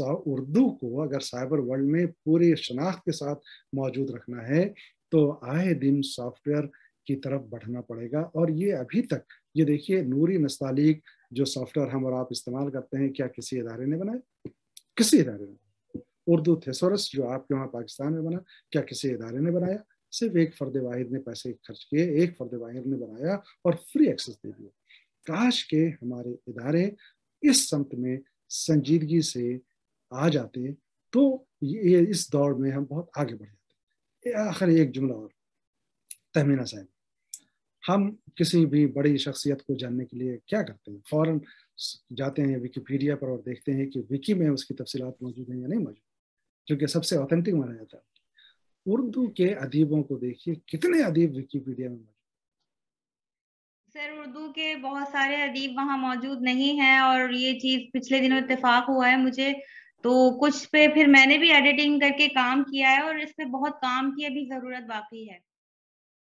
اردو کو اگر سائبر ورلڈ میں پوری شناخت کے ساتھ موجود رکھنا ہے تو آئے دن سافٹ ویئر کی طرف بڑھنا پڑے گا. اور یہ ابھی تک, یہ دیکھیے نوری نستعلیق جو سافٹ ویئر ہم اور آپ استعمال کرتے ہیں, کیا کسی ادارے نے بنایا؟ کسی ادارے نے. اردو تھیسورس جو آپ کے وہاں پاکستان میں بنا, کیا کسی ادارے نے بنایا؟ صرف ایک فرد واحد نے پیسے خرچ کیے, ایک فرد واحد نے بنایا اور فری ایکسس دے دیا. کاش کہ ہمارے ادارے اس سمت میں سنجیدگی سے آ جاتے تو یہ اس دور میں ہم بہت آگے بڑھ جاتے. آخر ایک جملہ اور, تہمینہ صاحب, ہم کسی بھی بڑی شخصیت کو جاننے کے لیے کیا کرتے ہیں؟ فوراً جاتے ہیں ویکیپیڈیا پر اور دیکھتے ہیں کہ وکی میں اس کی تفصیلات موجود ہیں یا نہیں موجود, جو کہ سب سے اوتھینٹک مانا جاتا ہے. اردو کے ادیبوں کو دیکھیے, کتنے ادیب ویکیپیڈیا میں موجود. سر اردو کے بہت سارے ادیب وہاں موجود نہیں ہیں, اور یہ چیز پچھلے دنوں اتفاق ہوا ہے مجھے, تو کچھ پہ پھر میں نے بھی ایڈیٹنگ کر کے کام کیا ہے, اور اس پہ بہت کام کی ابھی ضرورت باقی ہے.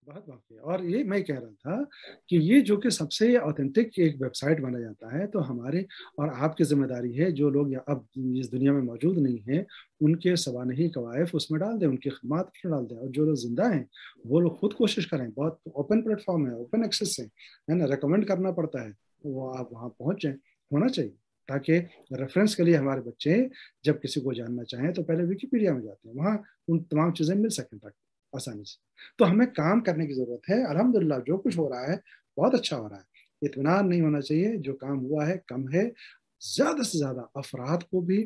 بہت واقعی. اور یہ میں کہہ رہا تھا کہ یہ جو کہ سب سے اوتھینٹک ایک ویب سائٹ مانا جاتا ہے, تو ہمارے اور آپ کی ذمہ داری ہے, جو لوگ اب اس دنیا میں موجود نہیں ہیں ان کے سوانحی قوائف اس میں ڈال دیں, ان کی خدمات اس میں ڈال دیں, اور جو لوگ زندہ ہیں وہ لوگ خود کوشش کریں. بہت اوپن پلیٹ فارم ہے, اوپن ایکسیس ہے نا, ریکمینڈ کرنا پڑتا ہے, وہ آپ وہاں پہنچ جائیں, ہونا چاہیے, تاکہ ریفرنس کے لیے ہمارے بچے جب کسی کو جاننا چاہیں تو پہلے ویکیپیڈیا میں جاتے ہیں, وہاں ان تمام چیزیں مل سکیں تاکہ آسانی سے. تو ہمیں کام کرنے کی ضرورت ہے. الحمدللہ جو کچھ ہو رہا ہے بہت اچھا ہو رہا ہے, اطمینان نہیں ہونا چاہیے. جو کام ہوا ہے کم ہے, زیادہ سے زیادہ افراد کو بھی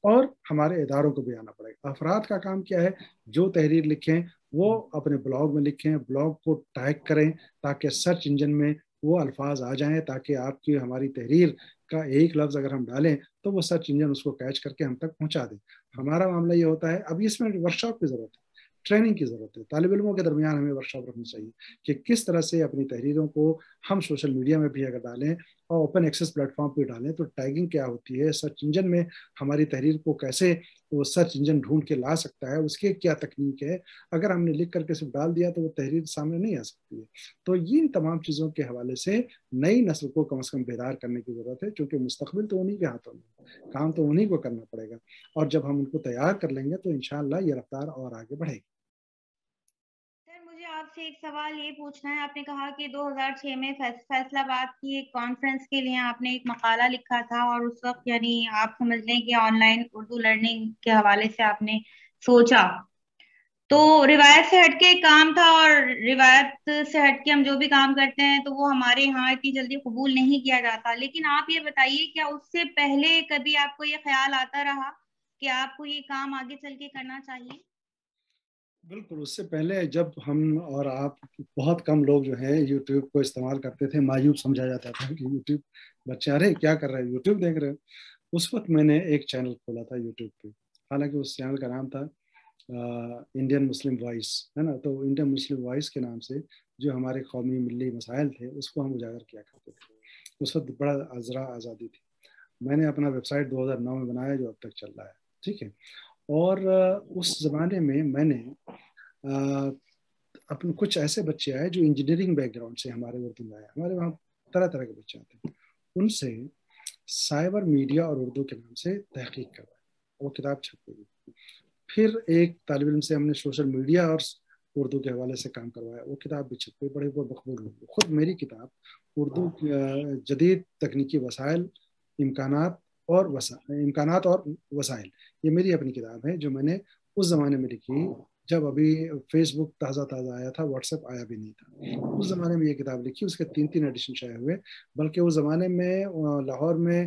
اور ہمارے اداروں کو بھی آنا پڑے گا. افراد کا کام کیا ہے؟ جو تحریر لکھیں وہ اپنے بلاگ میں لکھیں, بلاگ کو ٹیگ کریں تاکہ سرچ انجن میں وہ الفاظ آ جائیں, تاکہ آپ کی ہماری تحریر کا ایک لفظ اگر ہم ڈالیں تو وہ سرچ انجن اس کو کیچ کر کے ہم تک پہنچا دیں. ہمارا معاملہ یہ ہوتا ہے, اب اس میں ورکشاپ کی ضرورت ہے, ٹریننگ کی ضرورت ہے. طالب علموں کے درمیان ہمیں ورکشاپ رکھنی چاہیے کہ کس طرح سے اپنی تحریروں کو ہم سوشل میڈیا میں بھی اگر ڈالیں اور اوپن ایکسیس پلیٹ فارم پہ ڈالیں تو ٹیگنگ کیا ہوتی ہے, سرچ انجن میں ہماری تحریر کو کیسے وہ سرچ انجن ڈھونڈ کے لا سکتا ہے, اس کی کیا تکنیک ہے. اگر ہم نے لکھ کر کے صرف ڈال دیا تو وہ تحریر سامنے نہیں آ سکتی ہے. تو ان تمام چیزوں کے حوالے سے نئی نسل کو کم از کم بیدار کرنے کی ضرورت ہے, کیونکہ مستقبل تو انہیں کے ہاتھوں میں, کام تو انہیں کو کرنا پڑے گا. اور جب ہم ان کو تیار کر لیں گے تو انشاءاللہ یہ رفتار اور آگے بڑھے گی. مجھے آپ سے ایک سوال یہ پوچھنا ہے. آپ نے کہا کہ 2006 میں فیصل آباد کی ایک کانفرنس کے لیے آپ نے ایک مقالہ لکھا تھا, اور اس وقت یعنی آپ سمجھ لیں کہ آن لائن اردو لرننگ کے حوالے سے آپ نے سوچا, تو روایت سے ہٹ کے کام تھا, اور روایت سے ہٹ کے ہم جو بھی کام کرتے ہیں تو وہ ہمارے یہاں اتنی جلدی قبول نہیں کیا جاتا. لیکن آپ یہ بتائیے, کیا اس سے پہلے کبھی آپ کو یہ خیال آتا رہا کہ آپ کو یہ کام آگے چل کے کرنا چاہیے؟ بالکل, اس سے پہلے جب ہم اور آپ بہت کم لوگ جو ہیں یوٹیوب کو استعمال کرتے تھے, مایوب سمجھا جاتا تھا کہ یوٹیوب بچے ارے کیا کر رہے ہیں, یوٹیوب دیکھ رہے ہیں. اس وقت میں نے ایک چینل کھولا تھا یوٹیوب پہ, حالانکہ اس چینل کا نام تھا انڈین مسلم وائس, ہے نا. تو انڈین مسلم وائس کے نام سے جو ہمارے قومی ملی مسائل تھے اس کو ہم اجاگر کیا کرتے تھے. اس وقت بڑا ذرا آزادی تھی. میں نے اپنا ویب سائٹ 2009 میں بنایا جو اب تک چل رہا ہے, ٹھیک ہے. اور اس زمانے میں نے اپنے کچھ ایسے بچے آئے جو انجینئرنگ بیک گراؤنڈ سے ہمارے اردو میں آئے, ہمارے وہاں طرح طرح کے بچے آتے ہیں, ان سے سائبر میڈیا اور اردو کے نام سے تحقیق کروائی, وہ کتاب چھپ گئی. پھر ایک طالب علم سے ہم نے سوشل میڈیا اور اردو کے حوالے سے کام کروایا, وہ کتاب بھی چھپ گئی, بڑے مقبول ہوئی. خود میری کتاب اردو جدید تکنیکی وسائل, امکانات اور وسائل, یہ میری اپنی کتاب ہے جو میں نے اس زمانے میں لکھی جب ابھی فیس بک تازہ آیا تھا, واٹس ایپ آیا بھی نہیں تھا. اس زمانے میں یہ کتاب لکھی, اس کے 3 ایڈیشن شائع ہوئے. بلکہ اس زمانے میں لاہور میں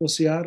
OCR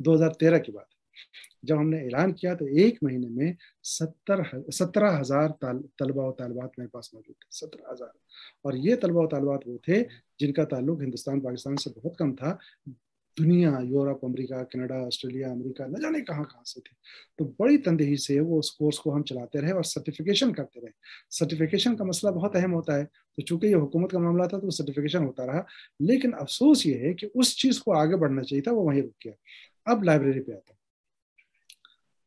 2013 کی بات. جب ہم نے اعلان کیا تو ایک مہینے میں 17,000 طلبہ و طالبات میرے پاس موجود تھے. 17,000. اور یہ طلبہ و طالبات وہ تھے جن کا تعلق ہندوستان پاکستان سے بہت کم تھا. دنیا، یورپ، امریکہ، کینیڈا، آسٹریلیا، امریکہ، نہ جانے کہاں کہاں سے تھے. تو بڑی تندہی سے وہ اس کورس کو ہم چلاتے رہے اور سرٹیفکیشن کرتے رہے. سرٹیفکیشن کا مسئلہ بہت اہم ہوتا ہے. تو چونکہ یہ حکومت کا معاملہ تھا تو سرٹیفکیشن ہوتا رہا. لیکن افسوس یہ ہے کہ اس چیز کو آگے بڑھنا چاہیے تھا، وہ وہیں رک گیا. اب لائبریری پہ آتا.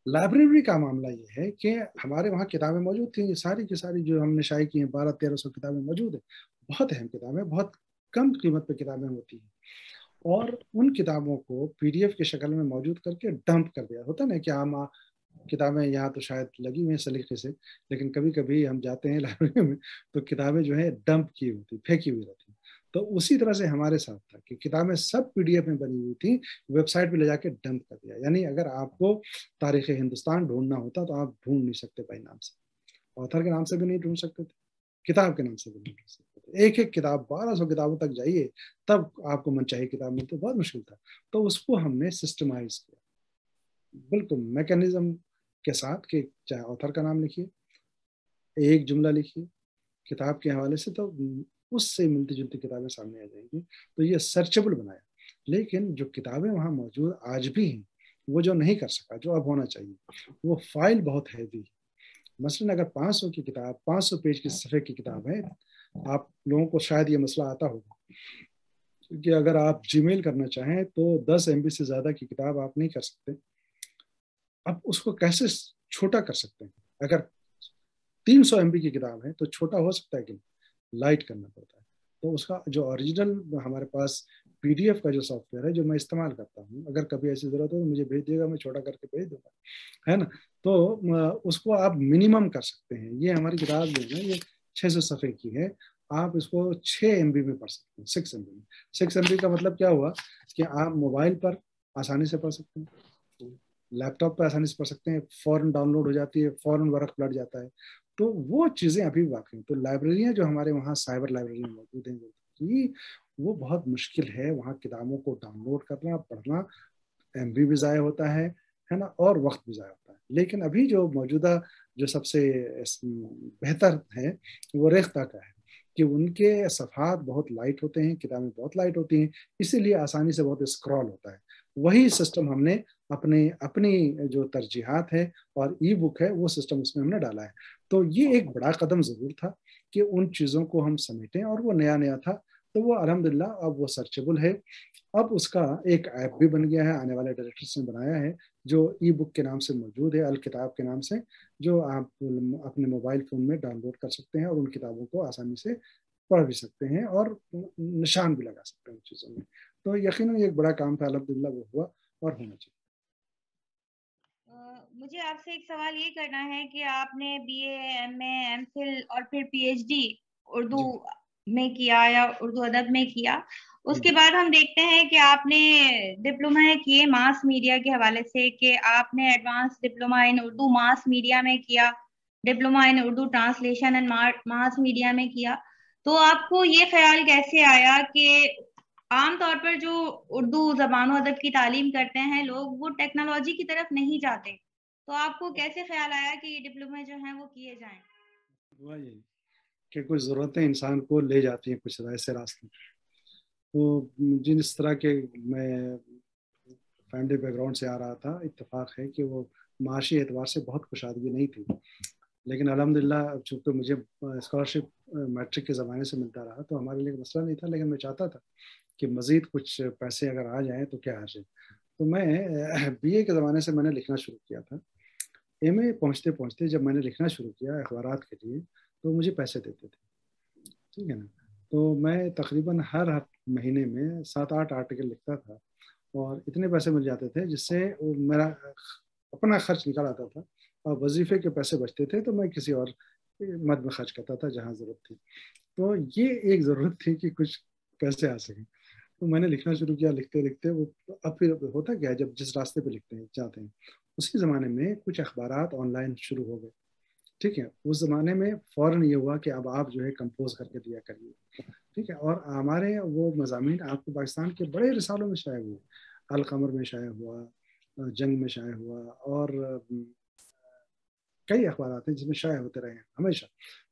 لائبریری کا معاملہ یہ ہے کہ ہمارے وہاں کتابیں موجود تھیں، ساری کی ساری جو ہم نے شائع کی ہیں 1200-1300 کتابیں موجود ہیں. بہت اہم کتابیں، بہت کم قیمت پہ کتابیں ہوتی ہیں. اور ان کتابوں کو PDF کی شکل میں موجود کر کے ڈمپ کر دیا. ہوتا نا کہ ہم کتابیں یہاں تو شاید لگی ہوئی ہیں سلیقے سے، لیکن کبھی کبھی ہم جاتے ہیں لائبریری میں تو کتابیں جو ہے ڈمپ کی ہوتی، پھینکی ہوئی رہتی. تو اسی طرح سے ہمارے ساتھ تھا کہ کتابیں سب PDF میں بنی ہوئی تھیں، ویب سائٹ پہ لے جا کے ڈمپ کر دیا. یعنی اگر آپ کو تاریخ ہندوستان ڈھونڈنا ہوتا تو آپ ڈھونڈ نہیں سکتے بائی نام سے، آتھر کے نام سے بھی نہیں ڈھونڈ سکتے تھے، کتاب کے نام سے بھی نہیں ڈھونڈ سکتے تھے. ایک ایک کتاب 1200 کتابوں تک جائیے تب آپ کو من چاہیے کتاب ملتی، بہت مشکل تھا. تو اس کو ہم نے سسٹمائز کیا بالکل میکینزم کے ساتھ کہ چاہے آتھر کا نام لکھیے، ایک جملہ لکھیے کتاب کے حوالے سے، تو اس سے ملتی جلتی کتابیں سامنے آ جائیں گی. تو یہ سرچبل بنایا. لیکن جو کتابیں وہاں موجود آج بھی ہیں، وہ جو نہیں کر سکا، جو اب ہونا چاہیے، وہ فائل بہت ہیوی. مثلاً اگر 500 کی کتاب، 500 پیج کی صفحے کی کتاب ہے، آپ لوگوں کو شاید یہ مسئلہ آتا ہوگا کہ اگر آپ جی میل کرنا چاہیں تو 10 MB سے زیادہ کی کتاب آپ نہیں کر سکتے. اب اس کو کیسے چھوٹا کر سکتے ہیں؟ اگر 300 MB کی کتاب ہے تو چھوٹا ہو سکتا ہے کہ لائٹ کرنا پڑتا ہے. تو اس کا جو اوریجنل ہمارے پاس PDF کا جو سافٹ ویئر ہے جو میں استعمال کرتا ہوں، اگر کبھی ایسی ضرورت ہو تو مجھے بھیج دیے گا، میں چھوٹا کر کے بھیج دوں گا، ہے نا. تو اس کو آپ منیمم کر سکتے ہیں. یہ ہماری کتاب جو ہے یہ 600 صفحے کی ہے، آپ اس کو 6 MB میں پڑھ سکتے ہیں. 6 MB میں. 6 MB کا مطلب کیا ہوا کہ آپ موبائل پر آسانی سے پڑھ سکتے ہیں، لیپ ٹاپ پہ آسانی سے پڑھ سکتے ہیں، فوراً ڈاؤن لوڈ ہو جاتی ہے، فوراً ورق پلٹ جاتا ہے. تو وہ چیزیں ابھی واقع ہیں. تو لائبریریاں جو ہمارے وہاں سائبر لائبریریاں موجود ہیں وہ بہت مشکل ہے. وہاں کتابوں کو ڈاؤن لوڈ کرنا، پڑھنا، MB بھی ضائع ہوتا ہے نا، اور وقت بھی ضائع ہوتا ہے. لیکن ابھی جو موجودہ جو سب سے بہتر ہے وہ ریختہ کا ہے کہ ان کے صفحات بہت لائٹ ہوتے ہیں، کتابیں بہت لائٹ ہوتی ہیں، اسی لیے آسانی سے بہت اسکرول ہوتا ہے. وہی سسٹم ہم نے اپنی جو ترجیحات ہے اور ای بک ہے وہ سسٹم اس میں ہم نے ڈالا ہے. تو یہ ایک بڑا قدم ضرور تھا کہ ان چیزوں کو ہم سمیٹیں، اور وہ نیا تھا. تو وہ الحمدللہ اب وہ سرچیبل ہے. اب اس کا ایک ایپ بھی بن گیا ہے، آنے والے ڈائریکٹرز نے بنایا ہے جو ای بک کے نام سے موجود ہے، الکتاب کے نام سے، جو آپ اپنے موبائل فون میں ڈاؤن لوڈ کر سکتے ہیں اور ان کتابوں کو آسانی سے پڑھ بھی سکتے ہیں اور نشان بھی لگا سکتے ہیں ان چیزوں میں. تو یقیناً یہ ایک بڑا کام تھا، الحمدللہ وہ ہوا اور ہونا چاہیے. مجھے آپ سے ایک سوال یہ کرنا ہے کہ آپ نے BA MA MPhil اور پھر PhD اردو میں کیا یا اردو ادب میں کیا، اس کے بعد ہم دیکھتے ہیں کہ آپ نے ڈپلوما کیے ماس میڈیا کے حوالے سے، کہ آپ نے advance diploma in Urdu mass media میں کیا، diploma in Urdu translation and mass media میں کیا. تو آپ کو یہ خیال کیسے آیا کہ عام طور پر جو اردو زبان و ادب کی تعلیم کرتے ہیں لوگ، وہ ٹیکنالوجی کی طرف نہیں جاتے، تو آپ کو کیسے خیال آیا کہ یہ ڈپلومے جو ہیں وہ کیے جائیں؟ وہی کہ کچھ ضرورتیں انسان کو لے جاتی ہیں کچھ ایسے راستے. تو جس طرح کے میں فیملی بیک گراؤنڈ سے آ رہا تھا، اتفاق ہے کہ وہ معاشی اعتبار سے بہت کشادگی نہیں تھی، لیکن الحمدللہ چونکہ مجھے اسکالرشپ میٹرک کے زمانے سے ملتا رہا تو ہمارے لیے مسئلہ نہیں تھا. لیکن میں چاہتا تھا کہ مزید کچھ پیسے اگر آ جائیں تو کیا حرج ہے. تو میں BA کے زمانے سے میں نے لکھنا شروع کیا تھا. MA پہنچتے پہنچتے جب میں نے لکھنا شروع کیا اخبارات کے لیے تو مجھے پیسے دیتے تھے، ٹھیک ہے نا. تو میں تقریباً ہر مہینے میں 7-8 آرٹیکل لکھتا تھا اور اتنے پیسے مل جاتے تھے جس سے میرا اپنا خرچ نکل آتا تھا اور وظیفے کے پیسے بچتے تھے تو میں کسی اور مد میں خرچ کرتا تھا جہاں ضرورت تھی. تو یہ ایک ضرورت تھی کہ کچھ پیسے آ سکیں. تو میں نے لکھنا شروع کیا، لکھتے لکھتے وہ اب پھر ہوتا کیا ہے جب جس راستے پہ لکھتے ہیں جاتے ہیں، اسی زمانے میں کچھ اخبارات آن لائن شروع ہو گئے، ٹھیک ہے. اس زمانے میں فوراً یہ ہوا کہ اب آپ جو ہے کمپوز کر کے دیا کریے، ٹھیک ہے. اور ہمارے وہ مضامین آپ کو پاکستان کے بڑے رسالوں میں شائع ہوئے، القمر میں شائع ہوا، جنگ میں شائع ہوا، اور کئی اخبارات ہیں جس میں شائع ہوتے رہے ہیں ہمیشہ،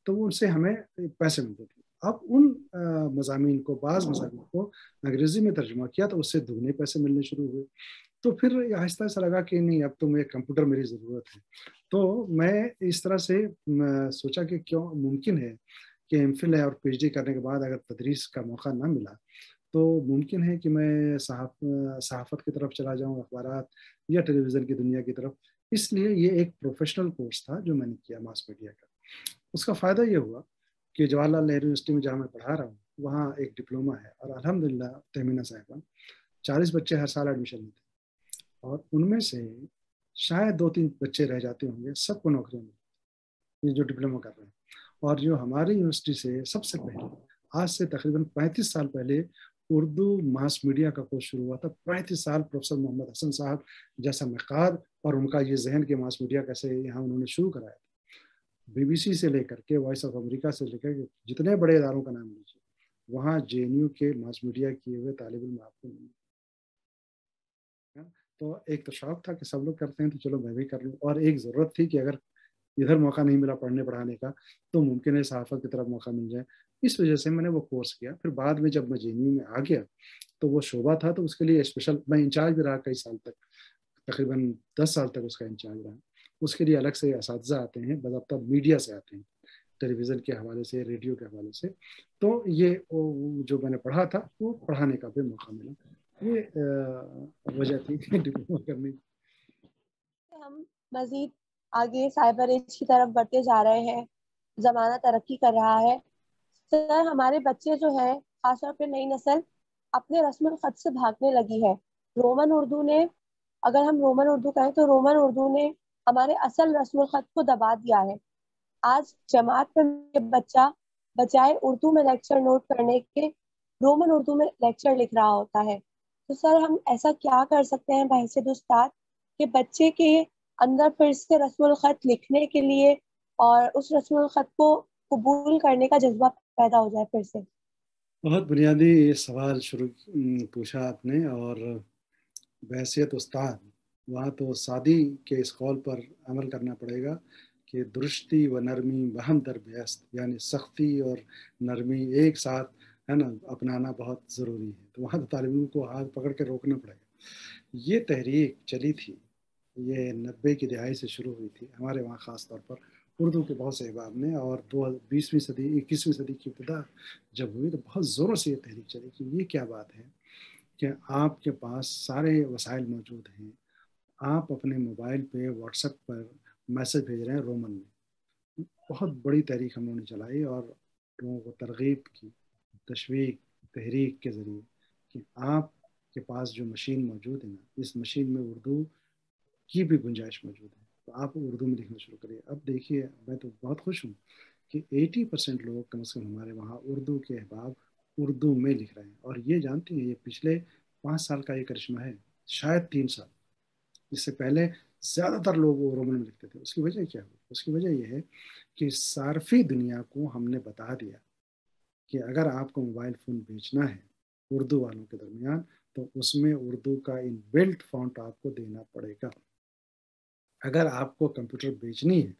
تو ان سے ہمیں پیسے ملتے تھے۔ اب ان مضامین کو، بعض مضامین کو انگریزی میں ترجمہ کیا تو اس سے دگنے پیسے ملنے شروع ہوئے۔ تو پھر آہستہ آہستہ لگا کہ نہیں، اب تو مجھے کمپیوٹر میری ضرورت ہے۔ تو میں اس طرح سے سوچا کہ کیوں ممکن ہے کہ ایم فل ہے اور پی ایچ ڈی کرنے کے بعد اگر تدریس کا موقع نہ ملا تو ممکن ہے کہ میں صحافت کی طرف چلا جاؤں، اخبارات یا ٹیلی ویژن کی دنیا کی طرف۔ اس لیے یہ ایک پروفیشنل کورس تھا جو میں نے کیا ماس میڈیا کا۔ اس کا فائدہ یہ ہوا کہ جواہر لال نہرو یونیورسٹی میں جہاں میں پڑھا رہا ہوں وہاں ایک ڈپلوما ہے، اور الحمدللہ تہمینہ صاحبہ 40 بچے ہر سال ایڈمیشن لیتے ہیں، اور ان میں سے شاید 2-3 بچے رہ جاتے ہوں گے، سب کو نوکریاں ملتی، یہ جو ڈپلوما کر رہے ہیں۔ اور جو ہماری یونیورسٹی سے سب سے پہلے، آج سے تقریباً 35 سال پہلے اردو ماس میڈیا کا کورس شروع ہوا تھا۔ 35 سال پروفیسر محمد حسن صاحب جیسا مقاد اور ان کا یہ ذہن کہ ماس میڈیا کیسے یہاں انہوں نے شروع کرایا تھا۔ بی بی سی سے لے کر کے، وائس آف امریکہ سے لے کر کے جتنے بڑے اداروں کا نام لیجیے، وہاں جے این یو کے ماس میڈیا کیے ہوئے طالب علم آپ کو ملیں۔ تو ایک تو شوق تھا کہ سب لوگ کرتے ہیں تو چلو میں بھی کر لوں، اور ایک ضرورت تھی کہ اگر ادھر موقع نہیں ملا پڑھنے پڑھانے کا تو ممکن ہے صحافت کی طرف موقع مل جائے۔ اس وجہ سے میں نے وہ کورس کیا۔ پھر بعد میں جب میں جے این یو میں آ گیا تو وہ شعبہ تھا، تو اس کے لیے اسپیشل میں انچارج بھی رہا کئی سال تک، تقریباً 10 سال تک اس کا انچارج رہا۔ اس کے لیے الگ سے اساتذہ آتے ہیں، باضابطہ میڈیا سے آتے ہیں، ٹیلی ویژن کے حوالے سے، ریڈیو کے حوالے سے۔ تو یہ جو میں نے پڑھا تھا وہ پڑھانے کا بھی موقع ملا۔ یہ وجہ تھی ڈپلوما کرنے کی۔ ہم مزید آگے سائبر ایج کی طرف بڑھتے جا رہے ہیں، زمانہ ترقی کر رہا ہے۔ سر، ہمارے بچے جو ہیں، خاص طور پہ نئی نسل، اپنے رسم الخط سے بھاگنے لگی ہے۔ رومن اردو نے، اگر ہم رومن اردو کہیں تو رومن اردو نے ہمارے اصل رسم الخط کو دبا دیا ہے۔ آج جماعت میں بچہ بجائے اردو میں لیکچر نوٹ کرنے کے رومن اردو میں لیکچر لکھ رہا ہوتا ہے۔ تو سر، ہم ایسا کیا کر سکتے ہیں بحیثیت استاد کہ بچے کے اندر پھر سے رسم الخط لکھنے کے لیے اور اس رسم الخط کو قبول کرنے کا جذبہ پیدا ہو جائے پھر سے؟ بہت بنیادی سوال پوچھا آپ نے، اور بحیثیت استاد وہاں تو سادی کے اس قول پر عمل کرنا پڑے گا کہ درستی و نرمی بہم در بیست، یعنی سختی اور نرمی ایک ساتھ ہے نا اپنانا بہت ضروری ہے۔ تو وہاں تو طالبوں کو ہاتھ پکڑ کے روکنا پڑے گا۔ یہ تحریک چلی تھی، یہ 90 کی دہائی سے شروع ہوئی تھی ہمارے وہاں، خاص طور پر اردو کے بہت سے احباب نے، اور 20ویں صدی 21ویں صدی کی ابتدا جب ہوئی تو بہت زوروں سے یہ تحریک چلی کہ یہ کیا بات ہے کہ آپ کے پاس سارے وسائل موجود ہیں، آپ اپنے موبائل پہ واٹس ایپ پر میسج بھیج رہے ہیں رومن میں۔ بہت بڑی تحریک ہم لوگوں نے چلائی اور لوگوں کو ترغیب کی، تشویق، تحریک کے ذریعے کہ آپ کے پاس جو مشین موجود ہے نا، اس مشین میں اردو کی بھی گنجائش موجود ہے، تو آپ اردو میں لکھنا شروع کریے۔ اب دیکھیے، میں تو بہت خوش ہوں کہ 80% لوگ کم از کم ہمارے وہاں اردو کے احباب اردو میں لکھ رہے ہیں۔ اور یہ جانتے ہیں، یہ پچھلے 5 سال کا یہ کرشمہ ہے، شاید 3 سال۔ اس سے پہلے زیادہ تر لوگ رومن میں لکھتے تھے۔ اس کی وجہ کیا ہوئی؟ اس کی وجہ یہ ہے کہ صارفی دنیا کو ہم نے بتا دیا کہ اگر آپ کو موبائل فون بیچنا ہے اردو والوں کے درمیان تو اس میں اردو کا ان بلٹ فونٹ آپ کو دینا پڑے گا۔ اگر آپ کو کمپیوٹر بیچنی ہے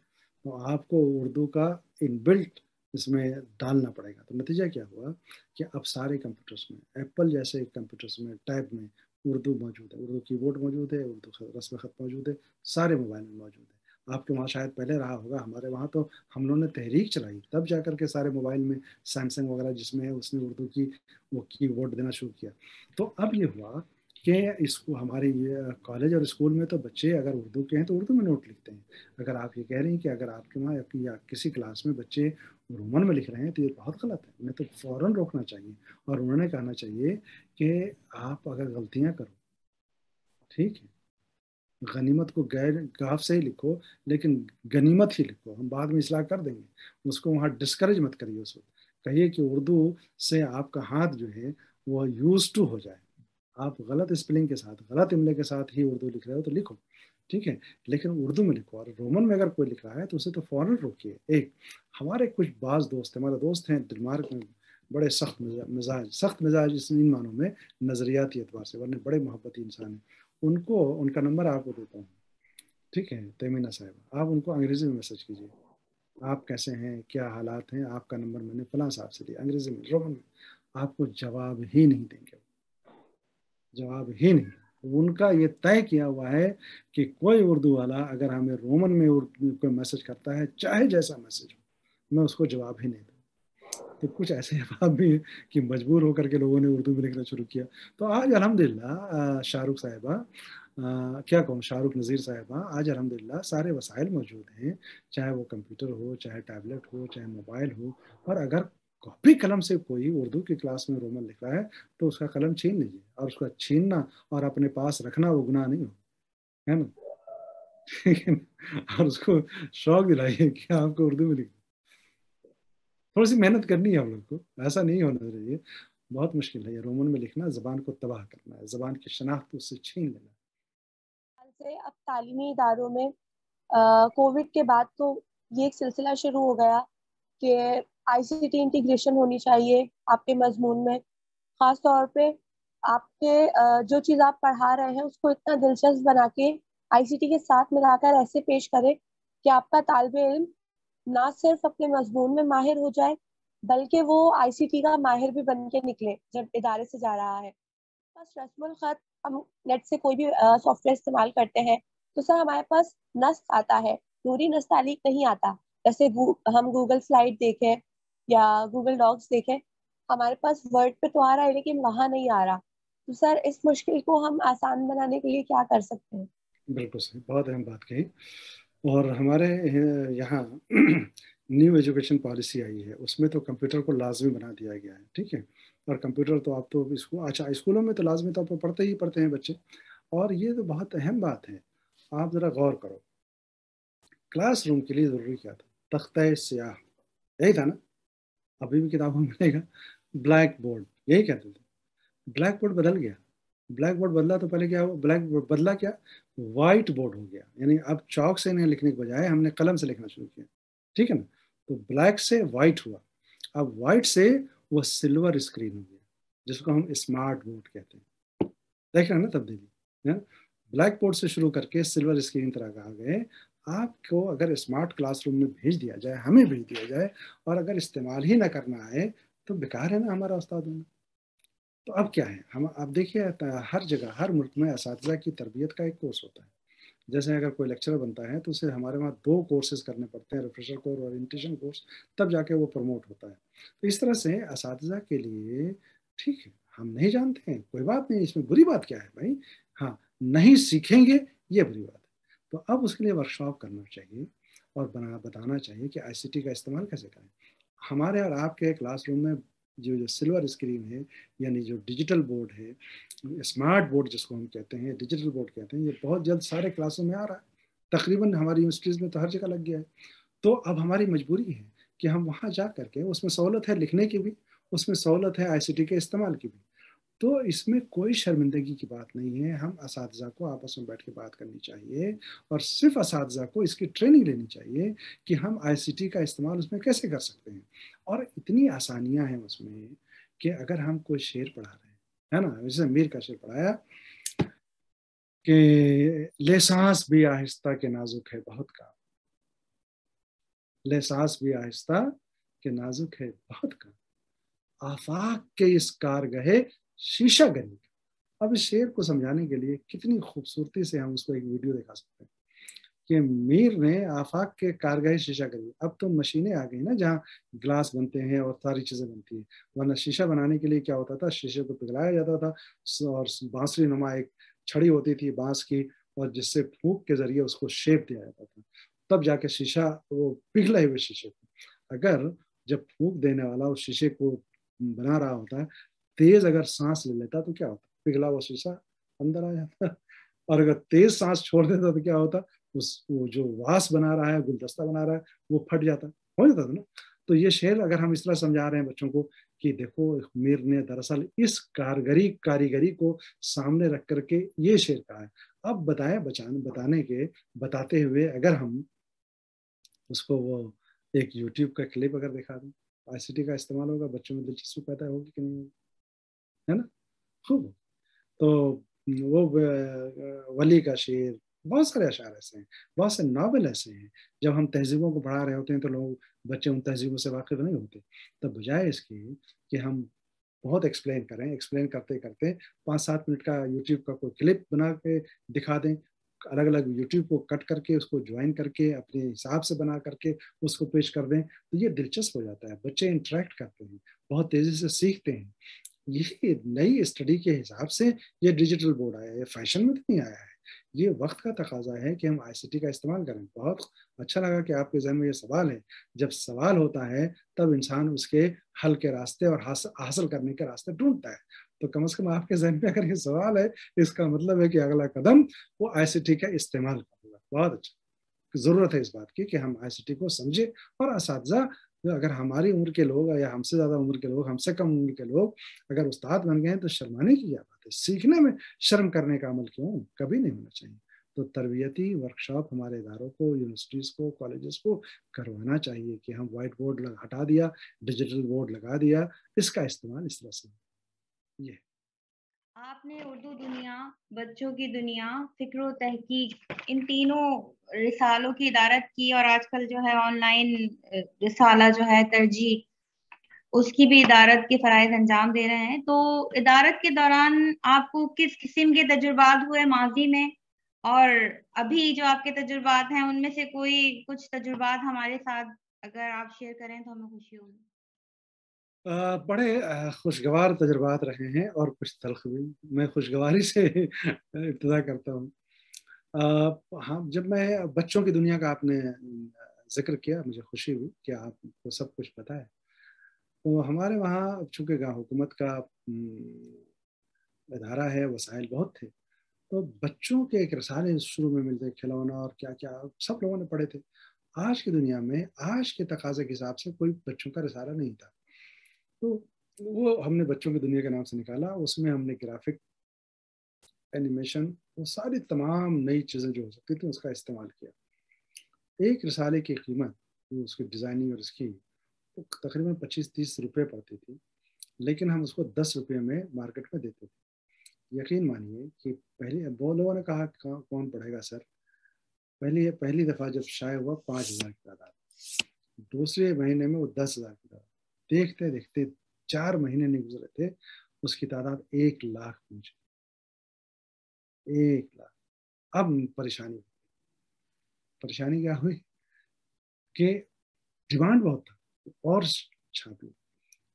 تو آپ کو اردو کا ان بلٹ اس میں ڈالنا پڑے گا۔ تو نتیجہ کیا ہوا کہ اب سارے کمپیوٹرز میں، ایپل جیسے کمپیوٹرز میں، ٹیب میں اردو موجود ہے، اردو کی بورڈ موجود ہے، اردو رسم خط موجود ہے، سارے موبائل میں موجود ہے۔ آپ کے وہاں شاید پہلے رہا ہوگا، ہمارے وہاں تو ہم لوگوں نے تحریک چلائی تب جا کر کے سارے موبائل میں سیمسنگ وغیرہ جس میں ہے اس نے اردو کی وہ کی بورڈ دینا شروع کیا۔ تو اب یہ ہوا کہ اس کو ہمارے کالج اور اسکول میں تو بچے اگر اردو کے ہیں تو اردو میں نوٹ لکھتے ہیں۔ اگر آپ یہ کہہ رہی ہیں کہ اگر آپ کے وہاں یا کسی کلاس میں بچے رومن میں لکھ رہے ہیں تو یہ بہت غلط ہے، انہیں تو فوراً روکنا چاہیے اور انہوں نے کہنا چاہیے کہ آپ اگر غلطیاں کرو ٹھیک ہے، غنیمت کو گاف سے ہی لکھو لیکن غنیمت ہی لکھو، ہم بعد میں اصلاح کر دیں گے۔ اس کو وہاں ڈسکریج مت کریے، اس وقت کہیے کہ اردو سے آپ کا ہاتھ جو ہے وہ یوز ٹو ہو جائے۔ آپ غلط اسپیلنگ کے ساتھ، غلط املے کے ساتھ ہی اردو لکھ رہے ہو تو لکھو ٹھیک ہے، لیکن اردو میں لکھو۔ اور رومن میں اگر کوئی لکھ رہا ہے تو اسے تو فوراً روکیے۔ ایک ہمارے کچھ بعض دوست ہیں، ہمارے دوست ہیں ڈنمارک میں، بڑے سخت مزاج ان معنوں میں نظریاتی اعتبار سے، ورنہ بڑے محبتی انسان ہیں۔ ان کو ان کا نمبر آپ کو دیتا ہوں، ٹھیک ہے تیمینہ صاحبہ، آپ ان کو انگریزی میں میسج کیجیے، آپ کیسے ہیں، کیا حالات ہیں، آپ کا نمبر میں نے فلاں صاحب سے لیا، انگریزی میں رومن میں. آپ کو جواب ہی نہیں دیں گے، جواب ہی نہیں. ان کا یہ طے کیا ہوا ہے کہ کوئی اردو والا اگر ہمیں رومن میں کوئی میسج کرتا ہے، چاہے جیسا میسج ہو، میں اس کو جواب ہی نہیں دوں. تو کچھ ایسے افراد بھی ہیں کہ مجبور ہو کر کے لوگوں نے اردو میں لکھنا شروع کیا. تو آج الحمدللہ شاہ رخ صاحبہ، کیا کہوں، شاہ رخ نذیر صاحبہ، آج الحمدللہ سارے وسائل موجود ہیں، چاہے وہ کمپیوٹر ہو، چاہے ٹیبلٹ ہو، چاہے موبائل ہو. اور اگر کاپی قلم سے کوئی اردو کی کلاس میں رومن لکھ رہا ہے تو اس کا قلم چھین لیجیے، اور اس کا چھیننا اور اپنے پاس رکھنا وہ گناہ نہیں ہو، ہے نا. اور اس کو شوق دلائیے کہ آپ کو اردو میں لکھ، تھوڑی سی محنت کرنی ہے ہم لوگ کو، ایسا نہیں ہونا چاہیے. بہت مشکل ہے یہ رومن میں لکھنا، زبان کو تباہ کرنا ہے، زبان کی شناخت اس سے چھین لینا. اب تعلیمی اداروں میں کووڈ کے بعد تو یہ ایک سلسلہ شروع ہو گیا کہ آئی سی ٹی انٹیگریشن ہونی چاہیے آپ کے مضمون میں. خاص طور پہ آپ کے جو چیز آپ پڑھا رہے ہیں اس کو اتنا دلچسپ بنا کے آئی سی ٹی کے ساتھ ملا کر ایسے پیش کرے کہ آپ کا طالب علم نہ صرف اپنے مضمون میں ماہر ہو جائے بلکہ وہ آئی سی ٹی کا ماہر بھی بن کے نکلے جب ادارے سے جا رہا ہے. بس رسم الخط ہم نیٹ سے کوئی بھی سافٹ ویئر استعمال کرتے ہیں تو سر ہمارے پاس نص آتا ہے، نوری نص تعلیق نہیں آتا. جیسے ہم گوگل سلائڈ دیکھیں یا گوگل ڈاکس دیکھیں، ہمارے پاس ورڈ پہ تو آ رہا ہے لیکن وہاں نہیں آ رہا. تو سر اس مشکل کو ہم آسان بنانے کے لیے کیا کر سکتے ہیں؟ بالکل صحیح، بہت اہم بات کہی. اور ہمارے یہاں نیو ایجوکیشن پالیسی آئی ہے، اس میں تو کمپیوٹر کو لازمی بنا دیا گیا ہے، ٹھیک ہے. اور کمپیوٹر تو آپ تو اچھا اسکولوں میں تو لازمی طور پر پڑھتے ہی پڑھتے ہیں بچے. اور یہ تو بہت اہم بات ہے، آپ ذرا غور کرو، کلاس روم کے لیے ضروری کیا تھا؟ تختہ سیاہ، یہی تھا نا. ابھی بھی کتابوں میں ملے گا بلیک بورڈ، یہی کہتے تھے. بلیک بورڈ بدل گیا. بلیک بورڈ بدلا تو پہلے کیا ہوا، بلیک بورڈ بدلا کیا، وائٹ بورڈ ہو گیا. یعنی اب چاک سے لکھنے کے بجائے ہم نے قلم سے لکھنا شروع کیا، ٹھیک ہے نا. تو بلیک سے وائٹ ہوا، اب وائٹ سے وہ سلور اسکرین ہو گیا جس کو ہم اسمارٹ بورڈ کہتے ہیں. دیکھ رہے ہیں نا تبدیلی، بلیک بورڈ سے شروع کر کے سلور اسکرین طرح کہا گئے. آپ کو اگر اسمارٹ کلاس روم میں بھیج دیا جائے، ہمیں بھیج دیا جائے، اور اگر استعمال ہی نہ کرنا آئے تو بیکار ہے نا ہمارا استاد ہونا. تو اب کیا ہے، ہم اب دیکھیے ہر جگہ ہر ملک میں اساتذہ کی تربیت کا ایک کورس ہوتا ہے. جیسے اگر کوئی لیکچرر بنتا ہے تو اسے ہمارے وہاں 2 کورسز کرنے پڑتے ہیں، ریفریشر کورس اور انٹیشن کورس، تب جا کے وہ پروموٹ ہوتا ہے. تو اس طرح سے اساتذہ کے لیے ٹھیک ہے، ہم نہیں جانتے ہیں، کوئی بات نہیں، اس میں بری بات کیا ہے بھائی، ہاں نہیں سیکھیں گے یہ بری بات ہے. تو اب اس کے لیے ورکشاپ کرنا چاہیے اور بتانا چاہیے کہ آئی سی ٹی کا استعمال کیسے کریں. ہمارے اور آپ کے کلاس روم میں جو سلور اسکرین ہے، یعنی جو ڈیجیٹل بورڈ ہے، اسمارٹ بورڈ جس کو ہم کہتے ہیں، ڈیجیٹل بورڈ کہتے ہیں، یہ بہت جلد سارے کلاسوں میں آ رہا ہے. تقریباً ہماری یونیورسٹیز میں تو ہر جگہ لگ گیا ہے. تو اب ہماری مجبوری ہے کہ ہم وہاں جا کر کے، اس میں سہولت ہے لکھنے کی بھی، اس میں سہولت ہے آئی سی ٹی کے استعمال کی بھی. تو اس میں کوئی شرمندگی کی بات نہیں ہے. ہم اساتذہ کو آپس میں بیٹھ کے بات کرنی چاہیے، اور صرف اساتذہ کو اس کی ٹریننگ لینی چاہیے کہ ہم آئی سی ٹی کا استعمال اس میں کیسے کر سکتے ہیں. اور اتنی آسانیاں ہیں اس میں کہ اگر ہم کوئی شعر پڑھا رہے ہیں، ہے نا، جیسے میر کا شعر پڑھایا کہ لے سانس بھی آہستہ کے نازک ہے بہت کا، لے سانس بھی آہستہ کے نازک ہے بہت کا، آفاق کے اس کارگاہ شیشہ گری. اب اس شعر کو سمجھانے کے لیے کتنی خوبصورتی سے ہم اس کو ایک ویڈیو دکھا سکتے ہیں کہ میر نے آفاق کے کارگاہ شیشہ گری. اب تو مشینیں آ گئی نا جہاں گلاس بنتے ہیں اور ساری چیزیں بنتی ہیں، ورنہ شیشہ بنانے کے لیے کیا ہوتا تھا، شیشے کو پگھلایا جاتا تھا اور بانسری نما ایک چھڑی ہوتی تھی بانس کی، اور جس سے پھونک کے ذریعے اس کو شیپ دیا جاتا تھا، تب جا کے شیشہ، وہ پگھلے ہوئے شیشے کو اگر جب پھونک دینے والا اس شیشے کو بنا رہا ہوتا ہے، تیز اگر سانس لے لیتا تو کیا ہوتا، پگھلا ہوا شیشہ اندر آ جاتا، اور اگر تیز سانس چھوڑ دیتا تو کیا ہوتا، وہ جو واس بنا رہا ہے، گلدستہ بنا رہا ہے، وہ پھٹ جاتا، ہو جاتا تھا نا. تو یہ شعر اگر ہم اس طرح سمجھا رہے ہیں بچوں کو کہ دیکھو میر نے دراصل اس کاریگری کو سامنے رکھ کر کے یہ شعر کہا ہے. اب بتاتے ہوئے اگر ہم اس کو وہ ایک یوٹیوب کا کلپ اگر دکھا دیں، آئی سی ٹی کا استعمال ہوگا، بچوں میں دلچسپی پیدا ہوگی کہ نہیں، ہے نا. خوب. تو وہ ولی کا شعر، بہت سارے اشعار ایسے ہیں، بہت سے ناول ایسے ہیں. جب ہم تہذیبوں کو پڑھا رہے ہوتے ہیں تو لوگ بچے ان تہذیبوں سے واقف نہیں ہوتے. تب بجائے اس کی کہ ہم بہت ایکسپلین کریں، ایکسپلین کرتے کرتے 5-7 منٹ کا یوٹیوب کا کوئی کلپ بنا کے دکھا دیں، الگ الگ یوٹیوب کو کٹ کر کے اس کو جوائن کر کے اپنے حساب سے بنا کر کے اس کو پیش کر دیں، تو یہ دلچسپ ہو جاتا ہے. بچے انٹریکٹ کرتے ہیں، بہت تیزی سے سیکھتے ہیں. یہ نئی اسٹڈی کے حساب سے یہ ڈیجیٹل بورڈ آیا ہے، یہ فیشن میں تو نہیں آیا ہے، یہ وقت کا تقاضا ہے کہ ہم ICT کا استعمال کریں. بہت اچھا لگا کہ آپ کے ذہن میں یہ سوال ہے. جب سوال ہوتا ہے تب انسان اس کے حل کے راستے اور حاصل کرنے کے راستے ڈھونڈتا ہے. تو کم از کم آپ کے ذہن میں اگر یہ سوال ہے، اس کا مطلب ہے کہ اگلا قدم وہ ICT کا استعمال کرے گا. بہت اچھا. ضرورت ہے اس بات کی کہ ہم ICT کو سمجھیں، اور اساتذہ اگر ہماری عمر کے لوگ یا ہم سے زیادہ عمر کے لوگ، ہم سے کم عمر کے لوگ اگر استاد بن گئے ہیں تو شرمانے کی کیا بات ہے. سیکھنے میں شرم کرنے کا عمل کیوں؟ کبھی نہیں ہونا چاہیے. تو تربیتی ورکشاپ ہمارے اداروں کو، یونیورسٹیز کو، کالجز کو کروانا چاہیے کہ ہم وائٹ بورڈ ہٹا دیا، ڈیجیٹل بورڈ لگا دیا، اس کا استعمال اس طرح سے. یہ آپ نے اردو دنیا، بچوں کی دنیا، فکر و تحقیق، ان تینوں رسالوں کی ادارت کی، اور آج کل جو ہے آن لائن رسالہ جو ہے ترجیح، اس کی بھی ادارت کے فرائض انجام دے رہے ہیں. تو ادارت کے دوران آپ کو کس قسم کے تجربات ہوئے ماضی میں، اور ابھی جو آپ کے تجربات ہیں ان میں سے کوئی کچھ تجربات ہمارے ساتھ اگر آپ شیئر کریں تو ہمیں خوشی ہوگی. بڑے خوشگوار تجربات رہے ہیں اور کچھ تلخ بھی. میں خوشگواری سے ابتدا کرتا ہوں. ہاں، جب میں بچوں کی دنیا کا آپ نے ذکر کیا، مجھے خوشی ہوئی کہ آپ کو سب کچھ پتہ ہے. تو ہمارے وہاں چونکہ حکومت کا ادارہ ہے، وسائل بہت تھے، تو بچوں کے ایک رسالے شروع میں ملتے، کھلونا اور کیا کیا سب لوگوں نے پڑھے تھے. آج کی دنیا میں آج کے تقاضے کے حساب سے کوئی بچوں کا رسالہ نہیں تھا. تو وہ ہم نے بچوں کی دنیا کے نام سے نکالا. اس میں ہم نے گرافک، اینیمیشن، وہ ساری تمام نئی چیزیں جو ہو سکتی تھیں اس کا استعمال کیا. ایک رسالے کی قیمت، اس کی ڈیزائننگ اور اس کی تقریباً 25-30 روپے پڑتی تھی، لیکن ہم اس کو 10 روپے میں مارکیٹ میں دیتے تھے. یقین مانیے کہ وہ لوگوں نے کہا کون پڑھے گا سر. پہلی دفعہ جب شائع ہوا 5,000 کی تعداد، دوسرے مہینے میں وہ 10,000 کی تعداد. دیکھتے دیکھتے 4 مہینے نہیں گزرے تھے، اس کی تعداد 1 لاکھ پہنچی. 1 لاکھ. اب پریشانی کیا ہوئی کہ ڈیمانڈ بہت تھا اور چھاپی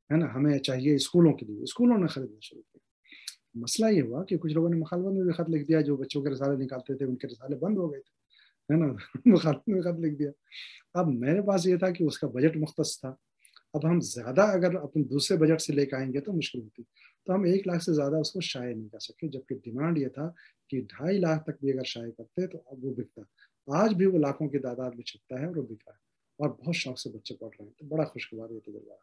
ہے نا. ہمیں چاہیے اسکولوں کے لیے، اسکولوں نے خریدنا شروع کیا. مسئلہ یہ ہوا کہ کچھ لوگوں نے مخالفت میں بھی خط لکھ دیا. جو بچوں کے رسالے نکالتے تھے ان کے رسالے بند ہو گئے تھے، ہے نا. مخالفت میں خط لکھ دیا. اب میرے پاس یہ تھا کہ اس کا بجٹ مختص تھا. اب ہم زیادہ اگر اپنے دوسرے بجٹ سے لے کے آئیں گے تو مشکل ہوتی. تو ہم 1 لاکھ سے زیادہ اس کو شائع نہیں کر سکے، جبکہ ڈیمانڈ یہ تھا کہ 2.5 لاکھ تک بھی اگر شائع کرتے تو اب وہ بکتا. آج بھی وہ لاکھوں کی تعداد میں چھپتا ہے اور وہ بک رہا ہے، اور بہت شوق سے بچے پڑھ رہے ہیں. تو بڑا خوشگوار یہ تجربہ ہے.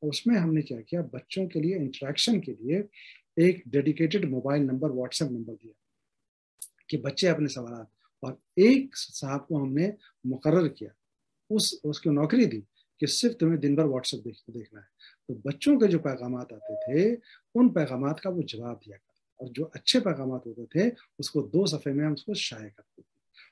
اور اس میں ہم نے کیا کیا، بچوں کے لیے انٹریکشن کے لیے ایک dedicated mobile number, what's app number دیا کہ بچے اپنے سوالات، اور ایک صاحب کو ہم نے مقرر کیا، اس کو نوکری دی کہ صرف تمہیں دن بھر واٹس ایپ دیکھنا ہے. تو بچوں کے جو پیغامات آتے تھے ان پیغامات کا وہ جواب دیا کرتا، اور جو اچھے پیغامات ہوتے تھے اس کو 2 صفحے میں ہم اس کو شائع کرتے تھے.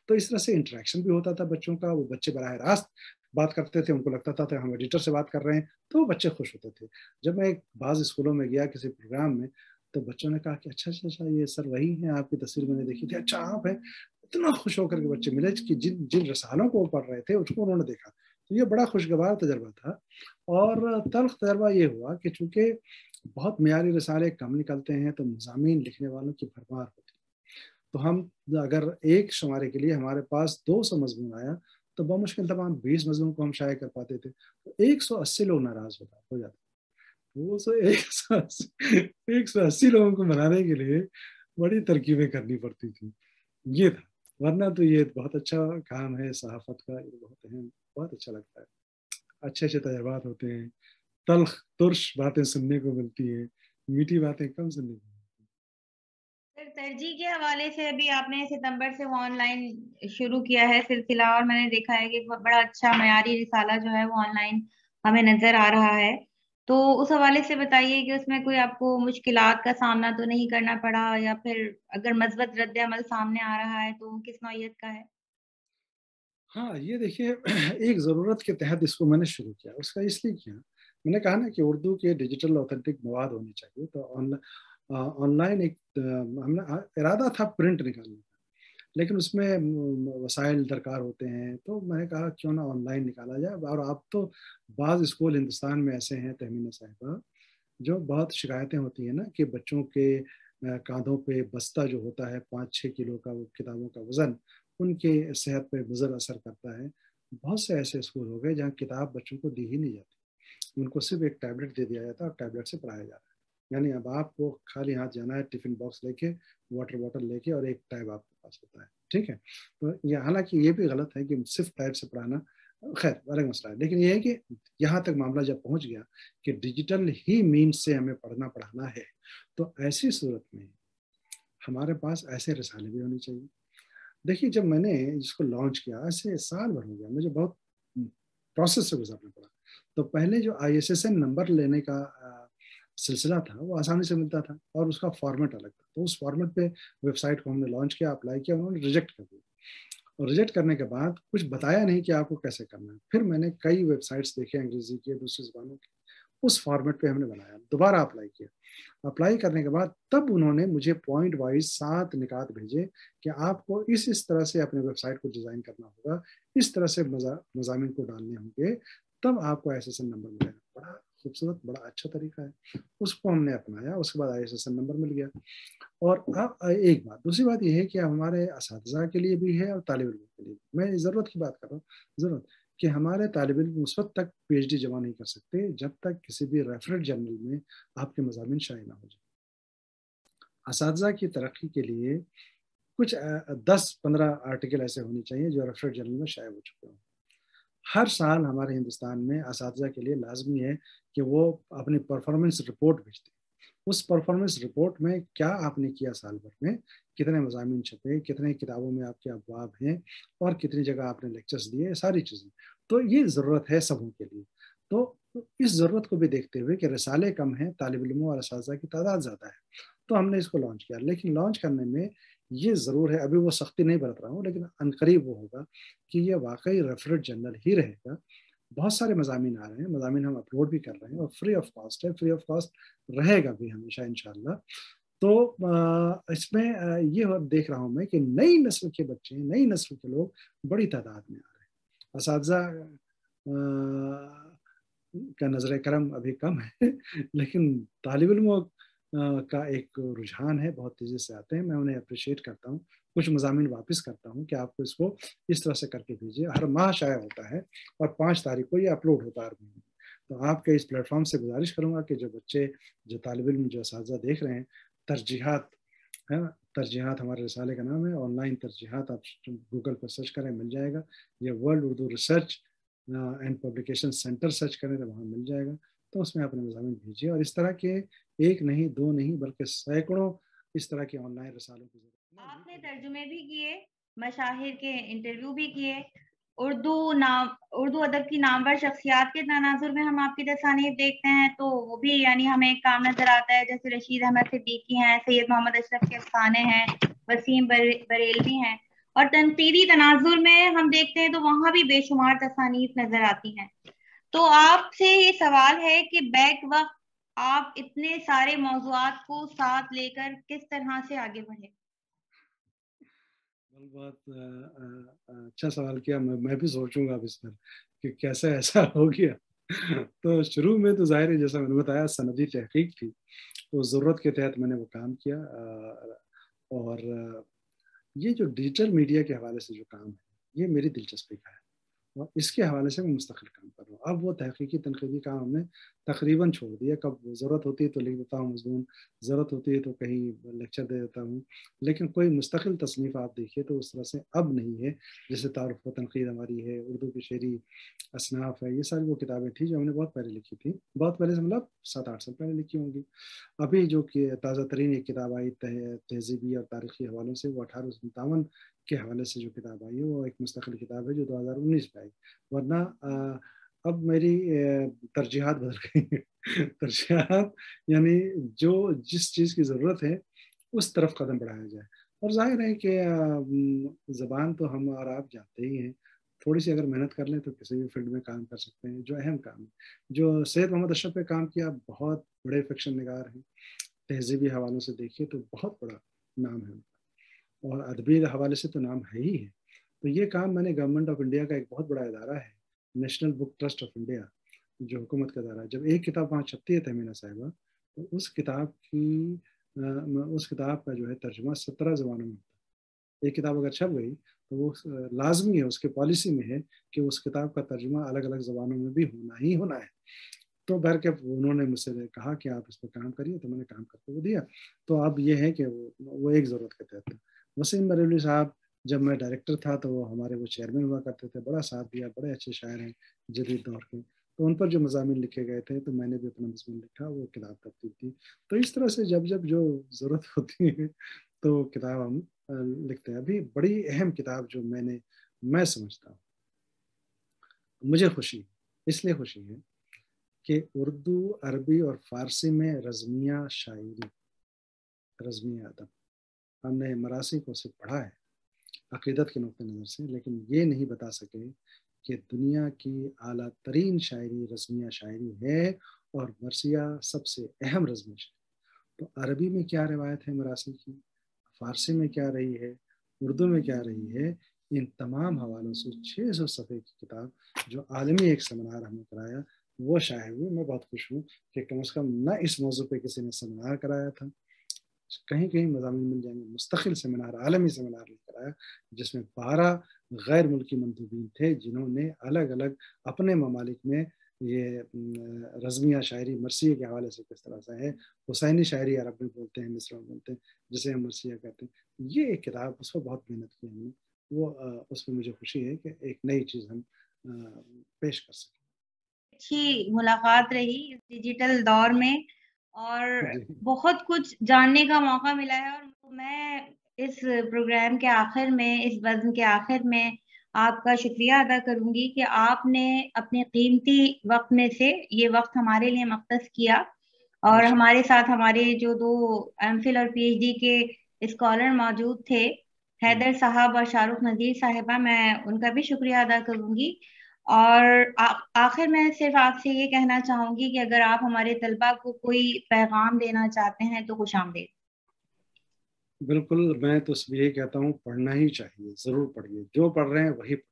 تو اس طرح سے انٹریکشن بھی ہوتا تھا بچوں کا. وہ بچے براہ راست بات کرتے تھے، ان کو لگتا تھا کہ ہم ایڈیٹر سے بات کر رہے ہیں، تو بچے خوش ہوتے تھے. جب میں بعض اسکولوں میں گیا کسی پروگرام میں تو بچوں نے کہا کہ اچھا یہ سر وہی ہیں، آپ کی تصویر میں نے دیکھی تھی، اچھا آپ ہیں. اتنا خوش ہو کر کے بچے ملے کہ جن رسالوں کو وہ پڑھ رہے تھے اس کو انہوں نے دیکھا. تو یہ بڑا خوشگوار تجربہ تھا. اور تلخ تجربہ یہ ہوا کہ چونکہ بہت معیاری رسالے کم نکلتے ہیں تو مضامین لکھنے والوں کی بھرمار ہوتی. تو ہم اگر ایک شمارے کے لیے ہمارے پاس 200 مضمون آیا تو بمشکل تمام 20 مضمون کو ہم شائع کر پاتے تھے. تو 180 لوگ ناراض ہو جاتے. وہ 180 لوگوں کو منانے کے لیے بڑی ترکیبیں کرنی پڑتی تھی. یہ تھا. ورنہ تو یہ بہت اچھا کام ہے صحافت کا، یہ بہت اہم، بہت اچھا لگتا ہے. اچھے تجربات ہوتے ہیں. تلخ ترش باتیں سننے کو ملتی ہیں، میٹھی باتیں کم سننے کو. ترجیح کے حوالے سے ابھی آپ نے ستمبر سے وہ آن لائن شروع کیا ہے سلسلہ، اور میں نے دیکھا ہے کہ بڑا اچھا معیاری رسالہ جو ہے وہ آن لائن ہمیں نظر آ رہا ہے. تو اس حوالے سے بتائیے کہ اس میں کوئی آپ کو مشکلات کا سامنا تو نہیں کرنا پڑا، یا پھر اگر مثبت رد عمل سامنے آ رہا ہے تو کس نوعیت کا ہے؟ ہاں یہ دیکھیے ایک ضرورت کے تحت اس کو میں نے شروع کیا. اس کا اس لیے کیا، میں نے کہا نا کہ اردو کے ڈیجیٹل اوتھینٹک مواد ہونے چاہیے. تو آن لائن ایک ہم نے ارادہ تھا پرنٹ نکالنے کا، لیکن اس میں وسائل درکار ہوتے ہیں. تو میں نے کہا کیوں نہ آن لائن نکالا جائے. اور اب تو بعض اسکول ہندوستان میں ایسے ہیں تہمینہ صاحبہ جو بہت شکایتیں ہوتی ہیں نا کہ بچوں کے کاندھوں پہ بستہ جو ہوتا ہے 5-6 کلو کا وہ کتابوں کا وزن ان کے صحت پہ مضر اثر کرتا ہے. بہت سے ایسے اسکول ہو گئے جہاں کتاب بچوں کو دی ہی نہیں جاتی، ان کو صرف ایک ٹیبلٹ دے دیا جاتا ہے اور ٹیبلٹ سے پڑھایا جاتا ہے. یعنی اب آپ کو خالی ہاتھ جانا ہے، ٹفن باکس لے کے، واٹر بوٹل لے کے، اور ایک ٹیب آپ کے پاس ہوتا ہے. ٹھیک ہے، تو یہ حالانکہ یہ بھی غلط ہے کہ صرف ٹیب سے پڑھانا، خیر الگ مسئلہ ہے. لیکن یہ ہے کہ یہاں تک معاملہ جب پہنچ گیا کہ ڈیجیٹل ہی مینس سے ہمیں پڑھنا پڑھانا ہے، تو ایسی صورت میں ہمارے پاس ایسے رسالے بھی ہونے چاہیے. دیکھیے جب میں نے اس کو لانچ کیا ایسے سال بھر ہو گیا، مجھے بہت پروسیس سے گزرنا پڑا. تو پہلے جو ISSN نمبر لینے کا سلسلہ تھا وہ آسانی سے ملتا تھا اور اس کا فارمیٹ الگ تھا. تو اس فارمیٹ پہ ویب سائٹ کو ہم نے لانچ کیا، اپلائی کیا، انہوں نے ریجیکٹ کر دیا. اور ریجیکٹ کرنے کے بعد کچھ بتایا نہیں کہ آپ کو کیسے کرنا ہے. پھر میں نے کئی ویب سائٹس دیکھے انگریزی کے، دوسری زبانوں کے، اس فارمیٹ پہ ہم نے بنایا، دوبارہ اپلائی کیا. اپلائی کرنے کے بعد تب انہوں نے مجھے پوائنٹ وائز 7 نکات بھیجے کہ آپ کو اس طرح سے اپنے ویب سائٹ کو ڈیزائن کرنا ہوگا، اس طرح سے مضامین کو ڈالنے ہوں گے، تب آپ کو ISSN نمبر ملے گا. بڑا خوبصورت، بڑا اچھا طریقہ ہے. اس کو ہم نے اپنایا، اس کے بعد ISSN نمبر مل گیا. اور اب ایک بات، دوسری بات یہ ہے کہ ہمارے اساتذہ کے لیے بھی ہے اور طالب علموں کے لیے بھی. میں ضرورت کی بات کر رہا ہوں، ضرورت کہ ہمارے طالب علم اس وقت تک PhD جمع نہیں کر سکتے جب تک کسی بھی ریفرنٹ جرنل میں آپ کے مضامین شائع نہ ہو جائے. اساتذہ کی ترقی کے لیے کچھ 10-15 آرٹیکل ایسے ہونے چاہیے جو ریفرنٹ جرنل میں شائع ہو چکے ہوں. ہر سال ہمارے ہندوستان میں اساتذہ کے لیے لازمی ہے کہ وہ اپنی پرفارمنس رپورٹ بھیجتے ہیں. اس پرفارمنس رپورٹ میں کیا آپ نے کیا سال بھر میں، کتنے مضامین چھپے، کتنے کتابوں میں آپ کے ابواب ہیں، اور کتنی جگہ آپ نے لیکچرز دیے، ساری چیزیں. تو یہ ضرورت ہے سبوں کے لیے. تو اس ضرورت کو بھی دیکھتے ہوئے کہ رسالے کم ہیں، طالب علموں اور اساتذہ کی تعداد زیادہ ہے، تو ہم نے اس کو لانچ کیا. لیکن لانچ کرنے میں یہ ضرور ہے، ابھی وہ سختی نہیں برت رہا ہوں، لیکن عنقریب وہ ہوگا کہ یہ واقعی ریفرنٹ جرنل ہی رہے گا. بہت سارے مضامین آ رہے ہیں، مضامین ہم اپلوڈ بھی کر رہے ہیں، اور فری آف کاسٹ ہے، فری آف کاسٹ رہے گا بھی ہمیشہ انشاءاللہ. تو اس میں یہ دیکھ رہا ہوں میں کہ نئی نسل کے بچے، نئی نسل کے لوگ بڑی تعداد میں آ رہے ہیں. اساتذہ کا نظر کرم ابھی کم ہے، لیکن طالب علموں کا ایک رجحان ہے، بہت تیزی سے آتے ہیں. میں انہیں اپریشیٹ کرتا ہوں. کچھ مضامین واپس کرتا ہوں کہ آپ کو اس کو اس طرح سے کر کے بھیجیے. ہر ماہ شائع ہوتا ہے اور 5 تاریخ کو یہ اپلوڈ ہوتا ہے ہر مہینے. تو آپ کے اس پلیٹ فارم سے گزارش کروں گا کہ جو بچے، جو طالب علم، جو اساتذہ دیکھ رہے ہیں، ترجیحات ہے نا، ترجیحات ہمارے رسالے کا نام ہے، آن لائن ترجیحات. آپ گوگل پر سرچ کریں، مل جائے گا. یہ world Urdu research and publication centre search کریں تو وہاں مل جائے گا. تو اس میں اپنے مضامین بھیجیے. اور اس طرح کے ایک نہیں، 2 نہیں، بلکہ سینکڑوں اس طرح کے آن لائن رسالوں کی ضرورت ہے. آپ نے ترجمے بھی کیے، مشاہیر کے انٹرویو بھی کیے، اردو ادب کی نامور شخصیات کے تناظر میں ہم آپ کی تصانیف دیکھتے ہیں تو وہ بھی یعنی ہمیں ایک کام نظر آتا ہے. جیسے رشید احمد صدیقی ہیں، سید محمد اشرف کے افسانے ہیں، وسیم بریلوی ہیں. اور تنقیدی تناظر میں ہم دیکھتے ہیں تو وہاں بھی بے شمار تصانیف نظر آتی ہیں. تو آپ سے یہ سوال ہے کہ بیک وقت آپ اتنے سارے موضوعات کو ساتھ لے کر کس طرح سے آگے بڑھے؟ بہت اچھا سوال کیا. میں بھی سوچوں گا اب اس پر کہ کیسے ایسا ہو گیا. تو شروع میں تو ظاہر ہے جیسا میں نے بتایا سندی تحقیق تھی، تو ضرورت کے تحت میں نے وہ کام کیا. اور یہ جو ڈیجیٹل میڈیا کے حوالے سے جو کام ہے یہ میری دلچسپی کا ہے، اور اس کے حوالے سے میں مستقل کام کر رہا ہوں. اب وہ تحقیقی تنقیدی کام ہم نے تقریباً چھوڑ دیا. کب ضرورت ہوتی ہے تو لکھ دیتا ہوں مضمون، ضرورت ہوتی ہے تو کہیں لیکچر دے دیتا ہوں، لیکن کوئی مستقل تصنیف آپ دیکھیے تو اس طرح سے اب نہیں ہے. جیسے تعارف و تنقید ہماری ہے، اردو کی شعری اصناف ہے، یہ ساری وہ کتابیں تھیں جو ہم نے بہت پہلے لکھی تھی، بہت پہلے سے مطلب 7-8 سال پہلے لکھی ہوں گی. ابھی جو کہ تازہ ترین ایک کتاب آئی تہذیبی اور تاریخی حوالوں سے، وہ 1857 کے حوالے سے جو کتاب آئی ہے وہ ایک مستقل کتاب ہے جو 2019 میں آئی. ورنہ اب میری ترجیحات بدل گئی ہیں ترجیحات یعنی جو جس چیز کی ضرورت ہے اس طرف قدم بڑھایا جائے. اور ظاہر ہے کہ زبان تو ہم اور آپ جانتے ہی ہیں, تھوڑی سی اگر محنت کر لیں تو کسی بھی فیلڈ میں کام کر سکتے ہیں. جو اہم کام ہے جو سید محمد اشرف پہ کام کیا, بہت بڑے فکشن نگار ہیں, تہذیبی حوالوں سے دیکھیے تو بہت بڑا نام ہے ان کا, اور ادبی حوالے سے تو نام ہے ہی ہے. تو یہ کام میں نے گورنمنٹ آف انڈیا کا ایک بہت بڑا ادارہ ہے, national book trust of India, جو حکومت کا ادارہ ہے, جب ایک کتاب وہاں چھپتی ہے تہمینہ صاحبہ, تو اس کتاب کا جو ہے ترجمہ 17 زبانوں میں ہوتا ہے. ایک کتاب اگر چھپ گئی تو وہ لازمی ہے, اس کے پالیسی میں ہے کہ اس کتاب کا ترجمہ الگ الگ زبانوں میں بھی ہونا ہی ہونا ہے. تو بہر کے انہوں نے مجھ سے کہا کہ آپ اس پہ کام کریے, تو میں نے کام کرتے ہوئے دیا. تو اب یہ ہے کہ وہ ایک ضرورت کے تحت. وسیم بریلوی صاحب جب میں ڈائریکٹر تھا تو وہ ہمارے وہ چیئرمین ہوا کرتے تھے, بڑا ساتھ دیا, بڑے اچھے شاعر ہیں جدید دور کے. تو ان پر جو مضامین لکھے گئے تھے تو میں نے بھی اپنا مضمون لکھا, وہ کتاب ترتیب دی. تو اس طرح سے جب جو ضرورت ہوتی ہے تو کتاب ہم لکھتے ہیں. ابھی بڑی اہم کتاب جو میں سمجھتا ہوں, مجھے خوشی, اس لیے خوشی ہے کہ اردو, عربی اور فارسی میں رزمیہ شاعری, رزمیہ ادب, ہم نے مراسی کو صرف پڑھا ہے عقیدت کے نقطہ نظر سے, لیکن یہ نہیں بتا سکے کہ دنیا کی اعلیٰ ترین شاعری رزمیہ شاعری ہے, اور مرثیہ سب سے اہم رزمیہ شاعری. تو عربی میں کیا روایت ہے مراسی کی, فارسی میں کیا رہی ہے, اردو میں کیا رہی ہے, ان تمام حوالوں سے 600 صفحے کی کتاب جو عالمی ایک سیمینار ہم نے کرایا, وہ شائع ہوئی. میں بہت خوش ہوں کہ کم از کم نہ اس موضوع پہ کسی نے سیمینار کرایا تھا, کہیں کہیں مضامین مل جائیں گے, مستقل سیمینار, عالمی سیمینار لے کر آیا, جس میں 12 غیر ملکی مندوبین تھے جنہوں نے الگ الگ اپنے ممالک میں یہ رزمیہ شاعری مرثیے کے حوالے سے کس طرح سے ہے. حسینی شاعری عرب میں بولتے ہیں, مصر میں بولتے ہیں, جسے ہم مرثیہ کہتے ہیں. یہ ایک کتاب, اس پر بہت محنت کی ہم نے, وہ اس میں مجھے خوشی ہے کہ ایک نئی چیز ہم پیش کر سکیں. اچھی ملاقات رہی اس ڈیجیٹل دور میں, اور بہت کچھ جاننے کا موقع ملا ہے. اور میں اس پروگرام کے آخر میں, اس بزم کے آخر میں آپ کا شکریہ ادا کروں گی کہ آپ نے اپنے قیمتی وقت میں سے یہ وقت ہمارے لیے مختص کیا, اور ہمارے ساتھ ہمارے جو 2 ایم فل اور پی ایچ ڈی کے اسکالر موجود تھے, حیدر صاحب اور شاہ رخ نذیر صاحبہ, میں ان کا بھی شکریہ ادا کروں گی. اور آخر میں صرف آپ سے یہ کہنا چاہوں گی کہ اگر آپ ہمارے طلبہ کو کوئی پیغام دینا چاہتے ہیں تو خوش آمدید. بالکل, میں تو یہی کہتا ہوں, پڑھنا ہی چاہیے, ضرور پڑھیے, جو پڑھ رہے ہیں وہی پڑھیے.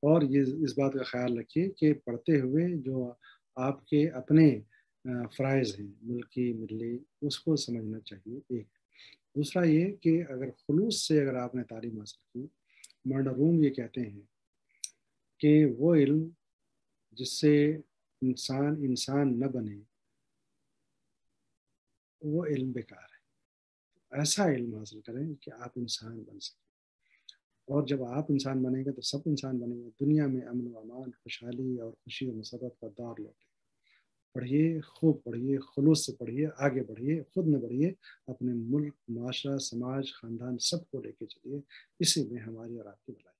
اور یہ اس بات کا خیال رکھیے کہ پڑھتے ہوئے جو آپ کے اپنے فرائض ہیں ملکی ملی, اس کو سمجھنا چاہیے. ایک دوسرا یہ کہ اگر خلوص سے اگر آپ نے تعلیم حاصل کی, مولانا روم یہ کہتے ہیں کہ وہ علم جس سے انسان نہ بنے وہ علم بیکار ہے. ایسا علم حاصل کریں کہ آپ انسان بن سکیں, اور جب آپ انسان بنیں گے تو سب انسان بنیں گے. دنیا میں امن و امان, خوشحالی اور خوشی و مسرت کا دور لوٹے. پڑھیے, خوب پڑھیے, خلوص سے پڑھیے, آگے بڑھیے, خود نہ بڑھیے, اپنے ملک, معاشرہ, سماج, خاندان سب کو لے کے چلیے. اسی میں ہماری اور آپ کی بھلائی.